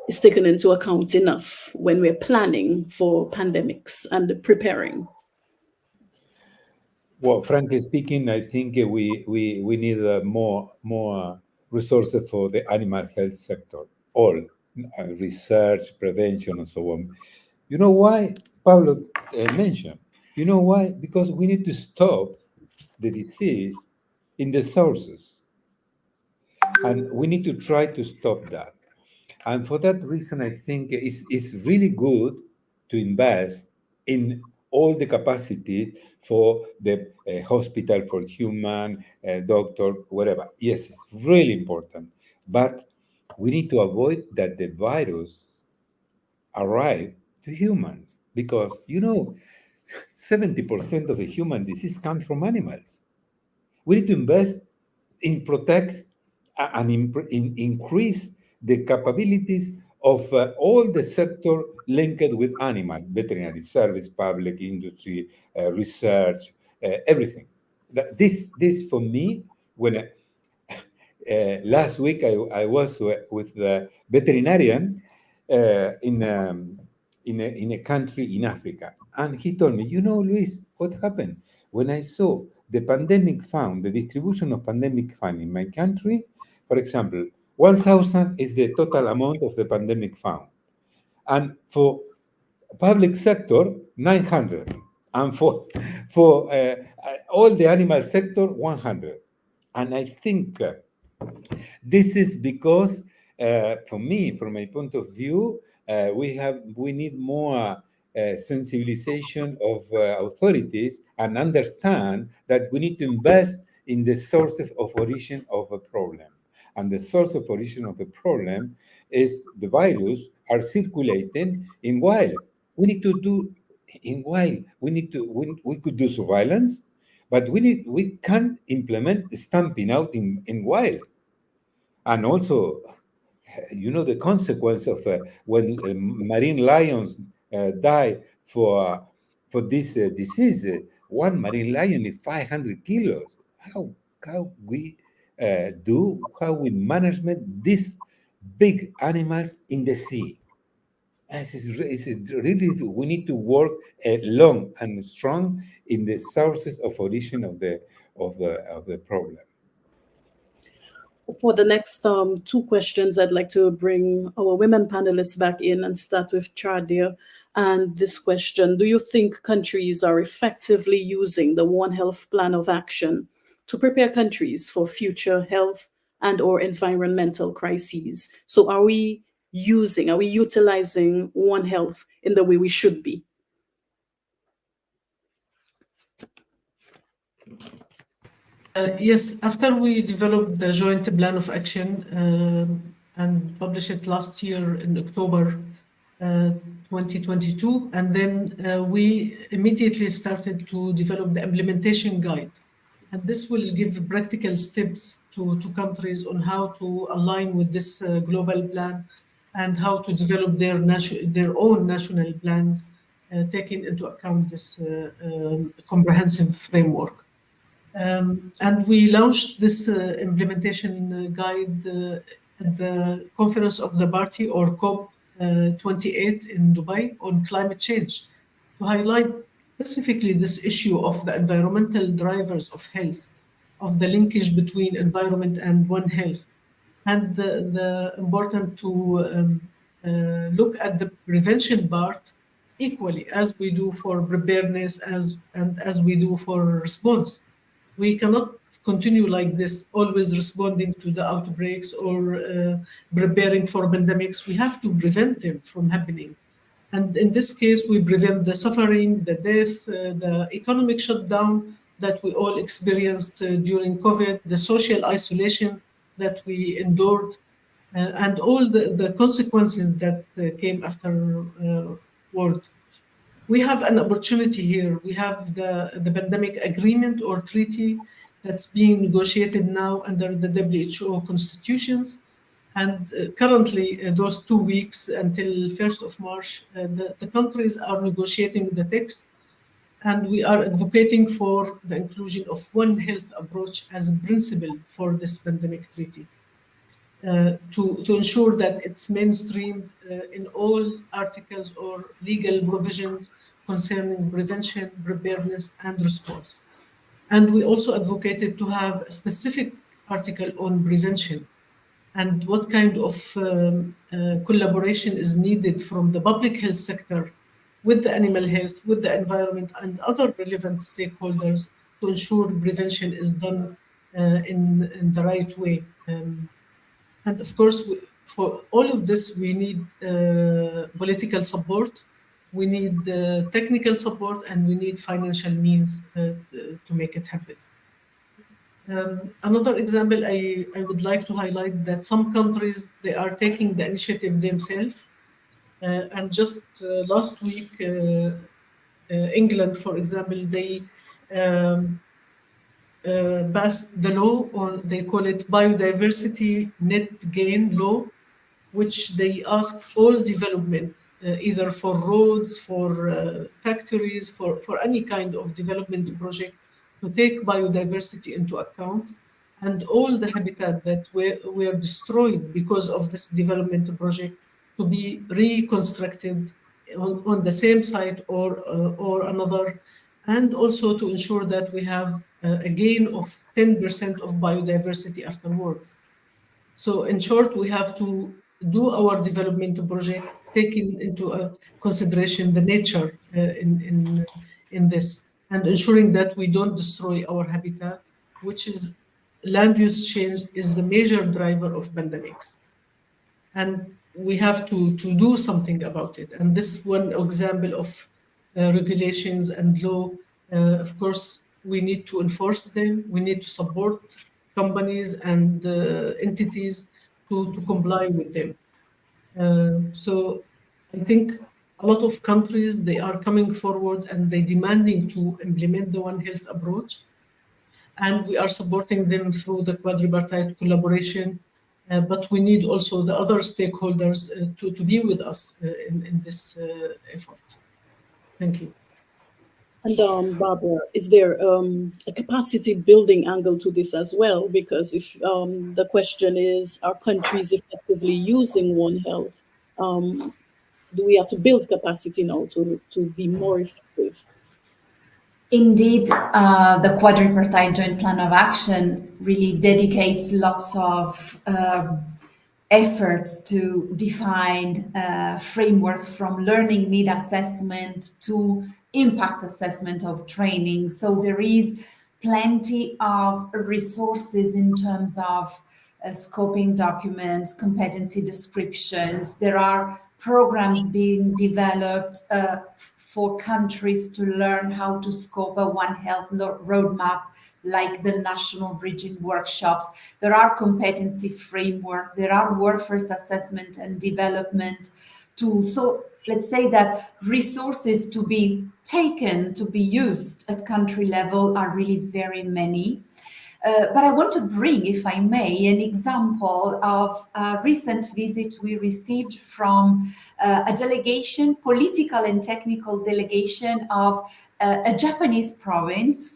is taken into account enough when we're planning for pandemics and preparing? Well, frankly speaking, I think we need more resources for the animal health sector, all research, prevention, and so on. You know why? Pablo mentioned. You know why? Because we need to stop the disease in the sources, and we need to try to stop that. And for that reason, I think it's really good to invest in all the capacity for the hospital, for human, doctor, whatever. Yes, it's really important. But we need to avoid that the virus arrive to humans because, 70% of the human disease comes from animals. We need to invest in protect and in increase the capabilities of all the sector linked with animal, veterinary service, public industry, research, everything. This for me, when last week I was with the veterinarian in a country in Africa, and he told me, Luis, what happened when I saw the pandemic fund, the distribution of pandemic fund in my country? For example, 1,000 is the total amount of the pandemic fund, and for public sector 900, and for all the animal sector 100. And I think this is because, for me, from my point of view, we need more sensibilization of authorities and understand that we need to invest in the source of origin of a problem. And the source of origin of the problem is the virus are circulating in wild. We need to do in wild. We could do surveillance, but we can't implement stamping out in wild. And also, the consequence of when marine lions die for this disease. One marine lion is 500 kilos. How we how we management these big animals in the sea? It's really, we need to work long and strong in the sources of origin of the problem. For the next two questions, I'd like to bring our women panelists back in and start with Chardia. And this question: do you think countries are effectively using the One Health Plan of Action to prepare countries for future health and/or environmental crises? So, are we utilizing One Health in the way we should be? Yes, after we developed the joint plan of action and published it last year in October 2022, and then we immediately started to develop the implementation guide. And this will give practical steps to countries on how to align with this global plan and how to develop their own national plans, taking into account this comprehensive framework. And we launched this implementation guide at the Conference of the Party, or COP28 in Dubai, on climate change, to highlight specifically this issue of the environmental drivers of health, of the linkage between environment and One Health, and the important to look at the prevention part equally as we do for preparedness as we do for response. We cannot continue like this, always responding to the outbreaks or preparing for pandemics. We have to prevent them from happening. And in this case, we prevent the suffering, the death, the economic shutdown that we all experienced during COVID, the social isolation that we endured, and all the consequences that came afterward. We have an opportunity here. We have the pandemic agreement or treaty that's being negotiated now under the WHO constitutions. And currently, those 2 weeks until 1st of March, the countries are negotiating the text. And we are advocating for the inclusion of One Health approach as a principle for this pandemic treaty. To ensure that it's mainstreamed in all articles or legal provisions concerning prevention, preparedness, and response. And we also advocated to have a specific article on prevention and what kind of collaboration is needed from the public health sector with the animal health, with the environment, and other relevant stakeholders to ensure prevention is done in the right way. And of course, for all of this, we need political support, we need technical support, and we need financial means to make it happen. Another example I would like to highlight that some countries, they are taking the initiative themselves. And just last week, England, for example, they passed the law on, they call it biodiversity net gain law, which they ask all development, either for roads, for factories, for any kind of development project, to take biodiversity into account, and all the habitat that were destroyed because of this development project to be reconstructed on the same site or another, and also to ensure that we have a gain of 10% of biodiversity afterwards. So in short, we have to do our development project taking into consideration the nature in this, and ensuring that we don't destroy our habitat, which is land use change is the major driver of pandemics. And we have to do something about it. And this one example of regulations and law, of course, we need to enforce them. We need to support companies and entities to comply with them. So I think A lot of countries, they are coming forward and they demanding to implement the One Health approach. And we are supporting them through the quadripartite collaboration. But we need also the other stakeholders to be with us in this effort. Thank you. And Barbara, is there a capacity building angle to this as well? Because if the question is, are countries effectively using One Health? Do we have to build capacity now to be more effective? Indeed, the quadripartite joint plan of action really dedicates lots of efforts to define frameworks from learning need assessment to impact assessment of training. So there is plenty of resources in terms of scoping documents, competency descriptions. There are programs being developed for countries to learn how to scope a One Health roadmap, like the national bridging workshops. There are competency framework, there are workforce assessment and development tools. So let's say that resources to be taken, to be used at country level are really very many. But I want to bring, if I may, an example of a recent visit we received from a delegation, political and technical delegation of a Japanese province,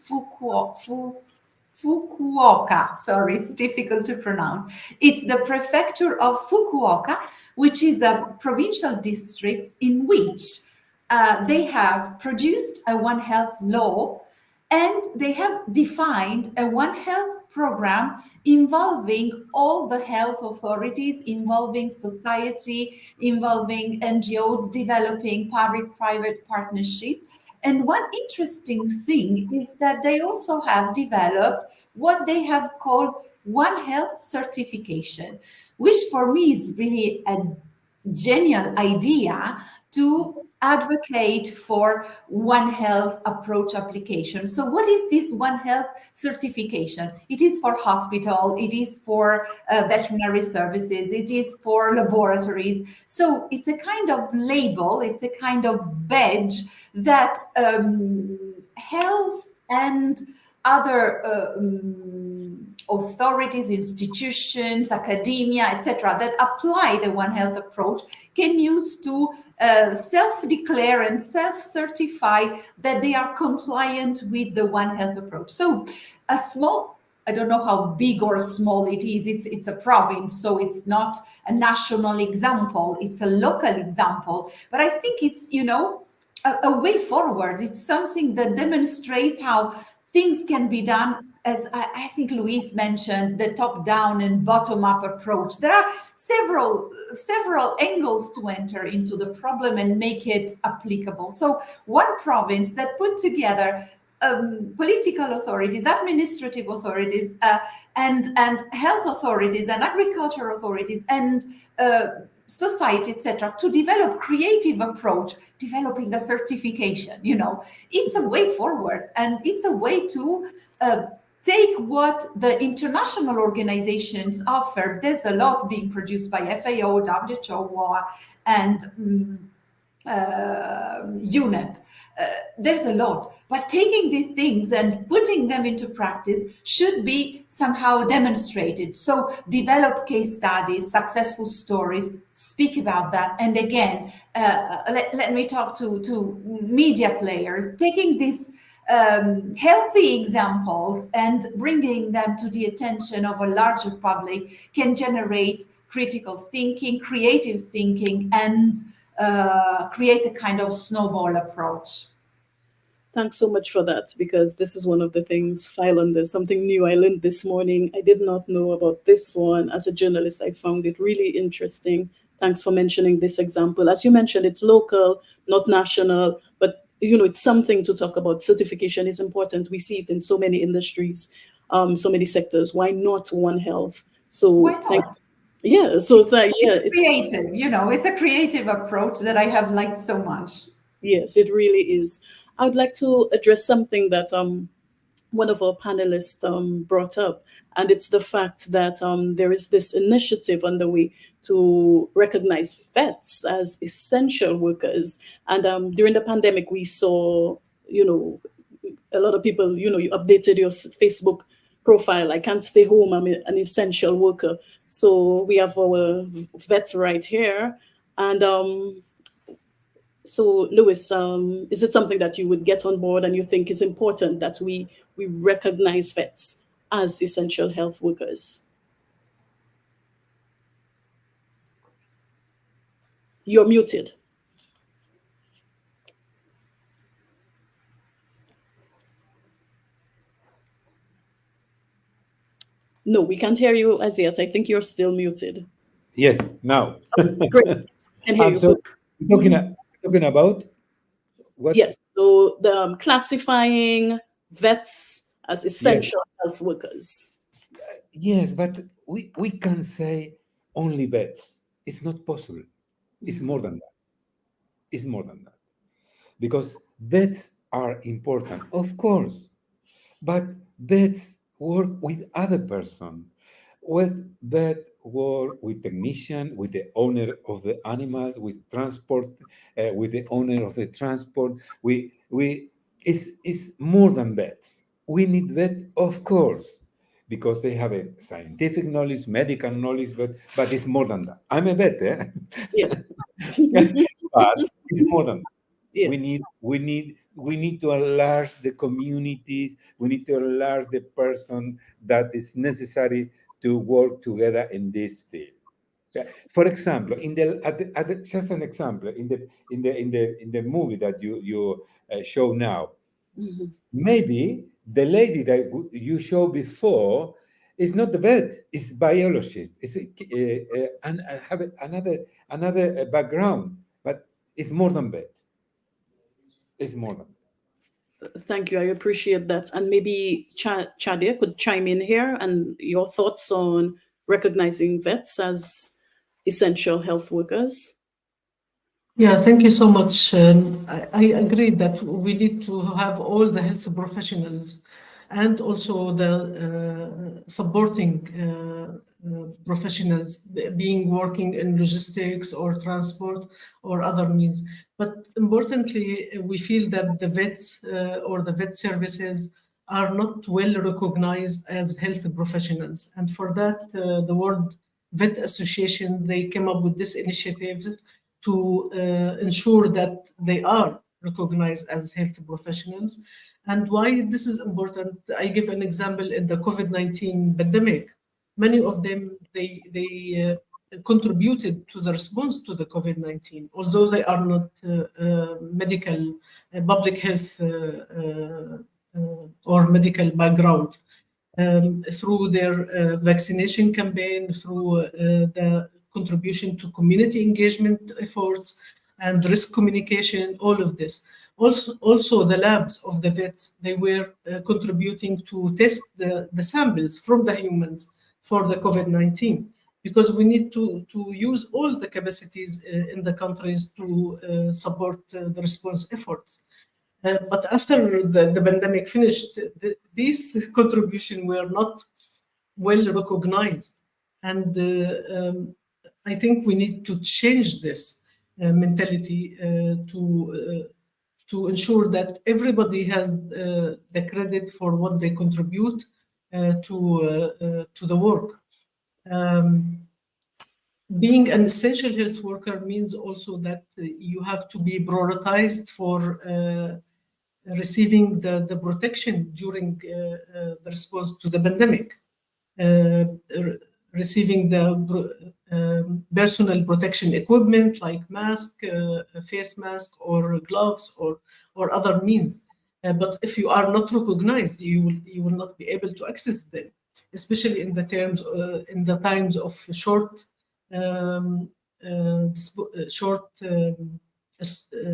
Fukuoka. Sorry, it's difficult to pronounce. It's the prefecture of Fukuoka, which is a provincial district in which they have produced a One Health law, and they have defined a One Health program involving all the health authorities, involving society, involving NGOs, developing public-private partnership. And one interesting thing is that they also have developed what they have called One Health certification, which for me is really a genial idea to advocate for One Health approach application. So what is this One Health certification? It is for hospital, it is for veterinary services, it is for laboratories. So it's a kind of label, it's a kind of badge that health and other authorities, institutions, academia, etc., that apply the One Health approach can use to self-declare and self-certify that they are compliant with the One Health approach. So a small, I don't know how big or small it is, it's a province, so it's not a national example, it's a local example, but I think it's, you know, a way forward. It's something that demonstrates how things can be done, as I think Louise mentioned, the top-down and bottom-up approach. There are several angles to enter into the problem and make it applicable. So one province that put together political authorities, administrative authorities, and health authorities, and agriculture authorities, and society, etc., to develop creative approach, developing a certification. You know, it's a way forward, and it's a way to take what the international organizations offer. There's a lot being produced by FAO, WHO, and UNEP. There's a lot, but taking these things and putting them into practice should be somehow demonstrated. So develop case studies, successful stories, speak about that. And again, let me talk to media players, taking these healthy examples and bringing them to the attention of a larger public can generate critical thinking, creative thinking, and create a kind of snowball approach. Thanks so much for that, because this is one of the things, Phylon, there's something new I learned this morning. I did not know about this one. As a journalist, I found it really interesting. Thanks for mentioning this example. As you mentioned, it's local, not national, but you know, it's something to talk about. Certification is important. We see it in so many industries, so many sectors. Why not One Health? So Why not? Yeah, so it's like, yeah, it's creative, you know, it's a creative approach that I have liked so much. Yes, it really is. I would like to address something that one of our panelists brought up, and it's the fact that there is this initiative underway to recognize vets as essential workers. And during the pandemic, we saw, a lot of people, you updated your Facebook profile. I can't stay home. I'm an essential worker. So we have our vets right here. And so, Lewis, is it something that you would get on board and you think is important that we recognize vets as essential health workers? You're muted. No, we can't hear you as yet. I think you're still muted. Yes, now. Great. Can hear you. So talking about what? Yes. So the classifying vets as essential health workers. Yes, but we can say only vets. It's not possible. It's more than that. It's more than that. Because vets are important, of course, but vets work with other person. With vet work with technician, with the owner of the animals, with transport, with the owner of the transport. It's more than vets. We need vet, of course, because they have a scientific knowledge, medical knowledge, but it's more than that. I'm a vet, Yes. but it's more than that. Yes. We need to enlarge the communities. We need to enlarge the person that is necessary to work together in this field. Okay. For example, just an example in the movie that you show now, Mhm. maybe the lady that you showed before is not the vet; it's biologist. It's have another background, but it's more than vet. It's more than. Thank you. I appreciate that. And maybe Chadia could chime in here and your thoughts on recognizing vets as essential health workers. Yeah, thank you so much. I agree that we need to have all the health professionals and also the supporting professionals being working in logistics or transport or other means. But importantly, we feel that the vets or the vet services are not well recognized as health professionals. And for that, the World Vet Association, they came up with this initiative to ensure that they are recognized as health professionals. And why this is important, I give an example in the COVID-19 pandemic. Many of them, they contributed to the response to the COVID-19, although they are not medical, public health or medical background. Through their vaccination campaign, through the contribution to community engagement efforts and risk communication, all of this. Also the labs of the vets, they were contributing to test the samples from the humans for the COVID-19, because we need to use all the capacities in the countries to support the response efforts. But after the pandemic finished, these contributions were not well recognized. And I think we need to change this mentality to ensure that everybody has the credit for what they contribute to the work. Being an essential health worker means also that you have to be prioritized for receiving the protection during the response to the pandemic, receiving the personal protection equipment like mask, face mask, or gloves, or other means. But if you are not recognized, you will not be able to access them, especially in the times of short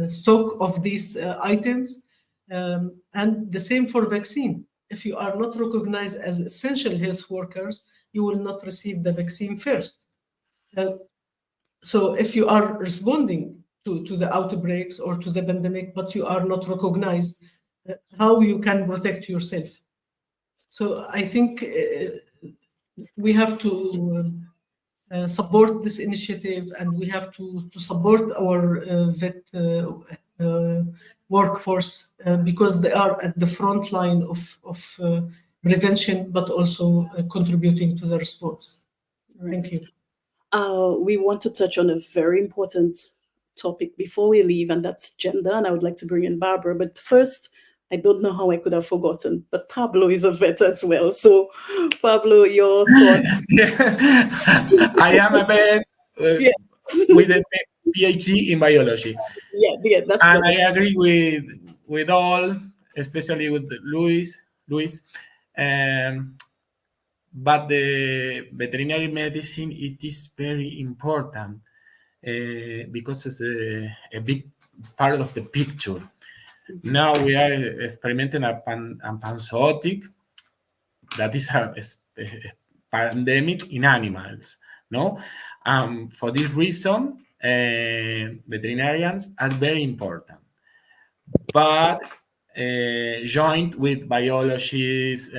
stock of these items. And the same for vaccine. If you are not recognized as essential health workers, you will not receive the vaccine first. So if you are responding to the outbreaks or to the pandemic, but you are not recognized, how you can protect yourself? So I think we have to support this initiative, and we have to support our vet workforce because they are at the front line of prevention, but also contributing to the response. Thank you. We want to touch on a very important topic before we leave, and that's gender. And I would like to bring in Barbara. But first, I don't know how I could have forgotten, but Pablo is a vet as well. So, Pablo, your thoughts? I am a vet Yes. with a PhD in biology. Yeah, that's And what I agree with all, especially with Luis. But the veterinary medicine, it is very important because it's a big part of the picture. Now we are experimenting a panzootic that is a pandemic in animals. No, for this reason, veterinarians are very important, but joined with biologists,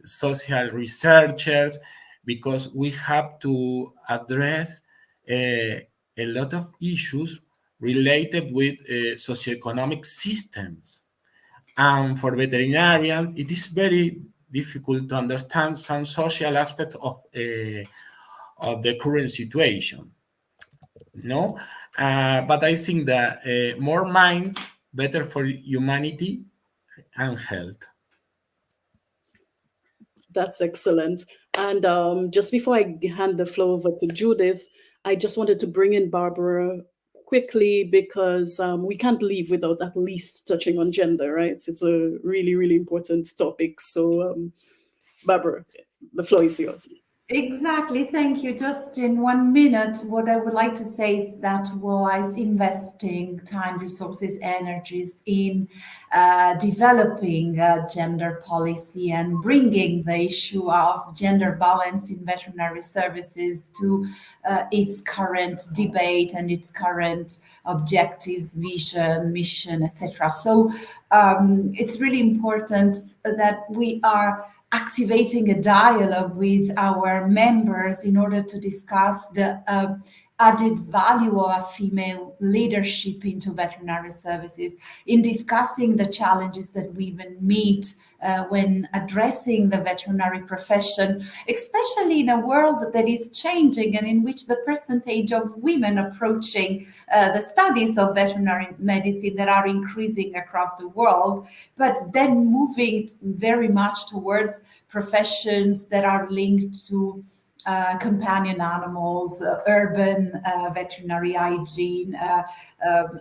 social researchers, because we have to address a lot of issues related with socioeconomic systems. And for veterinarians, it is very difficult to understand some social aspects of the current situation. No, but I think that more minds, better for humanity and health. That's excellent. And just before I hand the floor over to Judith, I just wanted to bring in Barbara quickly because we can't leave without at least touching on gender, right? It's a really, really important topic. So, Barbara, the floor is yours. Exactly. Thank you. Just in 1 minute, what I would like to say is that was investing time, resources, energies in developing gender policy and bringing the issue of gender balance in veterinary services to its current debate and its current objectives, vision, mission, etc. So it's really important that we are activating a dialogue with our members in order to discuss the added value of a female leadership into veterinary services, in discussing the challenges that women meet when addressing the veterinary profession, especially in a world that is changing and in which the percentage of women approaching the studies of veterinary medicine that are increasing across the world, but then moving very much towards professions that are linked to companion animals, urban veterinary hygiene,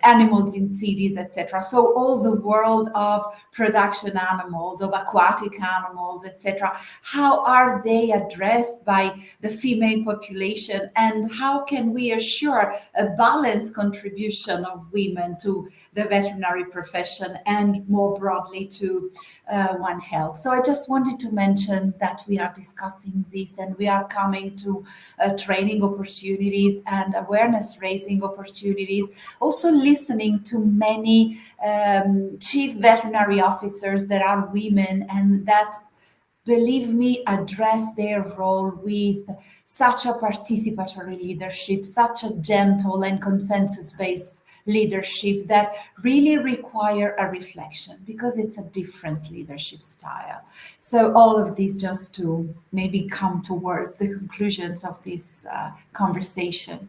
animals in cities, etc. So all the world of production animals, of aquatic animals, etc. How are they addressed by the female population, and how can we assure a balanced contribution of women to the veterinary profession and more broadly to One Health? So I just wanted to mention that we are discussing this and we are coming to training opportunities and awareness raising opportunities, also listening to many chief veterinary officers that are women and that, believe me, address their role with such a participatory leadership, such a gentle and consensus-based leadership that really require a reflection because it's a different leadership style. So all of this just to maybe come towards the conclusions of this conversation.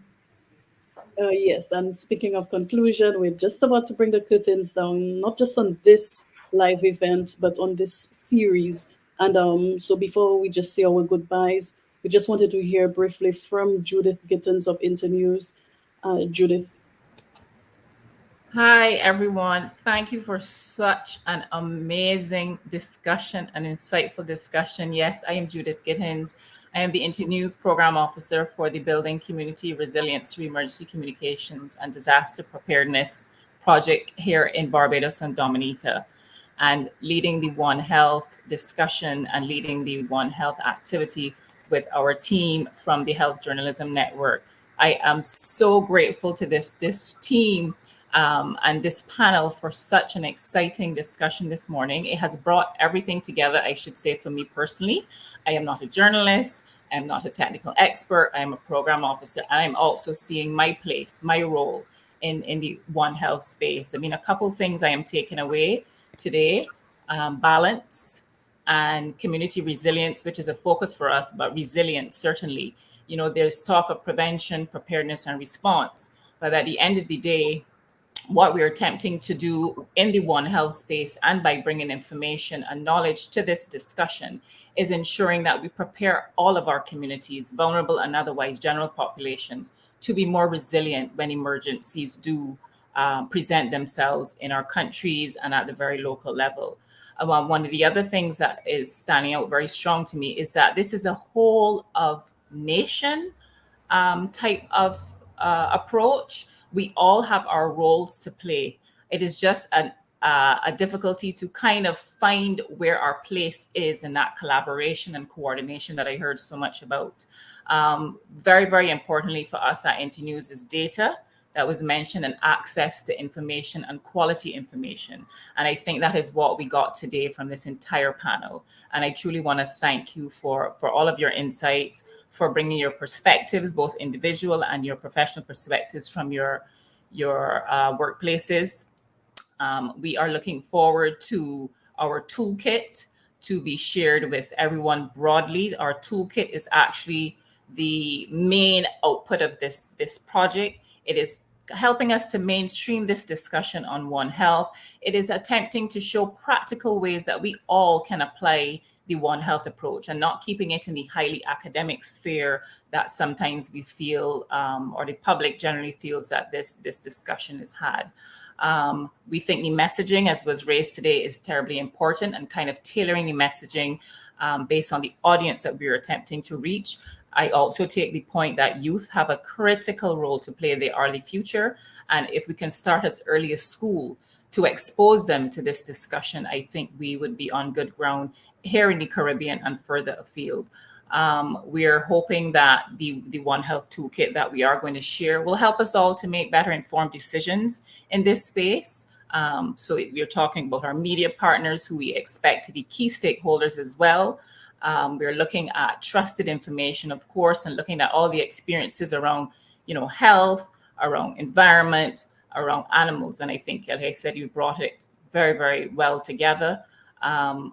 Yes, and speaking of conclusion, we're just about to bring the curtains down, not just on this live event, but on this series. And so before we just say our goodbyes, we just wanted to hear briefly from Judith Gittens of Internews. Judith. Hi, everyone. Thank you for such an amazing discussion, an insightful discussion. Yes, I am Judith Gittens. I am the Internews Program Officer for the Building Community Resilience to Emergency Communications and Disaster Preparedness project here in Barbados and Dominica, and leading the One Health discussion and leading the One Health activity with our team from the Health Journalism Network. I am so grateful to this team and this panel for such an exciting discussion this morning. It has brought everything together, I should say, for me personally. I am not a journalist. I'm not a technical expert. I'm a program officer, and I'm also seeing my place, my role in the One Health space. I mean, a couple of things I am taking away today: balance and community resilience, which is a focus for us, but resilience certainly. You know, there's talk of prevention, preparedness, and response, but at the end of the day, what we're attempting to do in the One Health space and by bringing information and knowledge to this discussion is ensuring that we prepare all of our communities, vulnerable and otherwise general populations, to be more resilient when emergencies do present themselves in our countries and at the very local level. One of the other things that is standing out very strong to me is that this is a whole of nation type of approach. We all have our roles to play. It is just a difficulty to kind of find where our place is in that collaboration and coordination that I heard so much about. Very, very importantly for us at Internews is data that was mentioned, and access to information and quality information. And I think that is what we got today from this entire panel. And I truly want to thank you for all of your insights, for bringing your perspectives, both individual and your professional perspectives from your workplaces. We are looking forward to our toolkit to be shared with everyone broadly. Our toolkit is actually the main output of this project. It is helping us to mainstream this discussion on One Health. It is attempting to show practical ways that we all can apply the One Health approach and not keeping it in the highly academic sphere that sometimes we feel, or the public generally feels that this discussion is had. We think the messaging, as was raised today, is terribly important, and kind of tailoring the messaging based on the audience that we're attempting to reach. I also take the point that youth have a critical role to play. They are the future. And if we can start as early as school to expose them to this discussion, I think we would be on good ground here in the Caribbean and further afield. We're hoping that the One Health Toolkit that we are going to share will help us all to make better informed decisions in this space. So we're talking about our media partners, who we expect to be key stakeholders as well. We're looking at trusted information, of course, and looking at all the experiences around, health, around environment, around animals. And I think, like I said, you brought it very, very well together.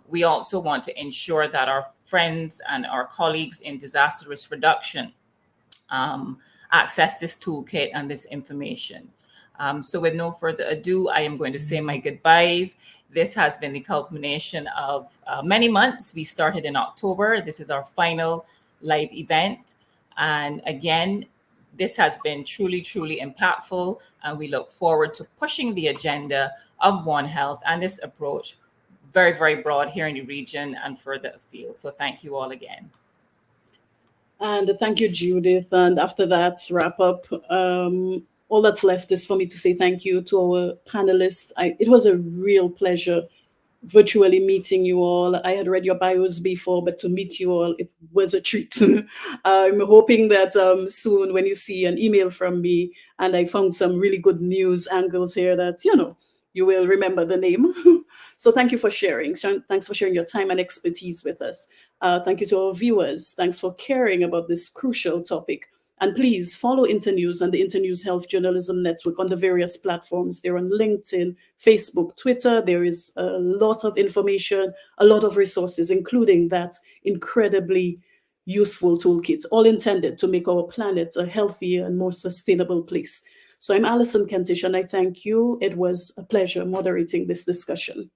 We also want to ensure that our friends and our colleagues in disaster risk reduction access this toolkit and this information. So with no further ado, I am going to say my goodbyes. This has been the culmination of many months. We started in October. This is our final live event. And again, this has been truly, truly impactful. And we look forward to pushing the agenda of One Health and this approach very, very broad here in the region and further afield. So thank you all again. And thank you, Judith. And after that wrap up, all that's left is for me to say thank you to our panelists. It was a real pleasure virtually meeting you all. I had read your bios before, but to meet you all, it was a treat. I'm hoping that soon when you see an email from me, and I found some really good news angles here, that, you will remember the name. So thank you for sharing. Thanks for sharing your time and expertise with us. Thank you to our viewers. Thanks for caring about this crucial topic. And please follow Internews and the Internews Health Journalism Network on the various platforms. They're on LinkedIn, Facebook, Twitter. There is a lot of information, a lot of resources, including that incredibly useful toolkit, all intended to make our planet a healthier and more sustainable place. So I'm Alison Kentish, and I thank you. It was a pleasure moderating this discussion.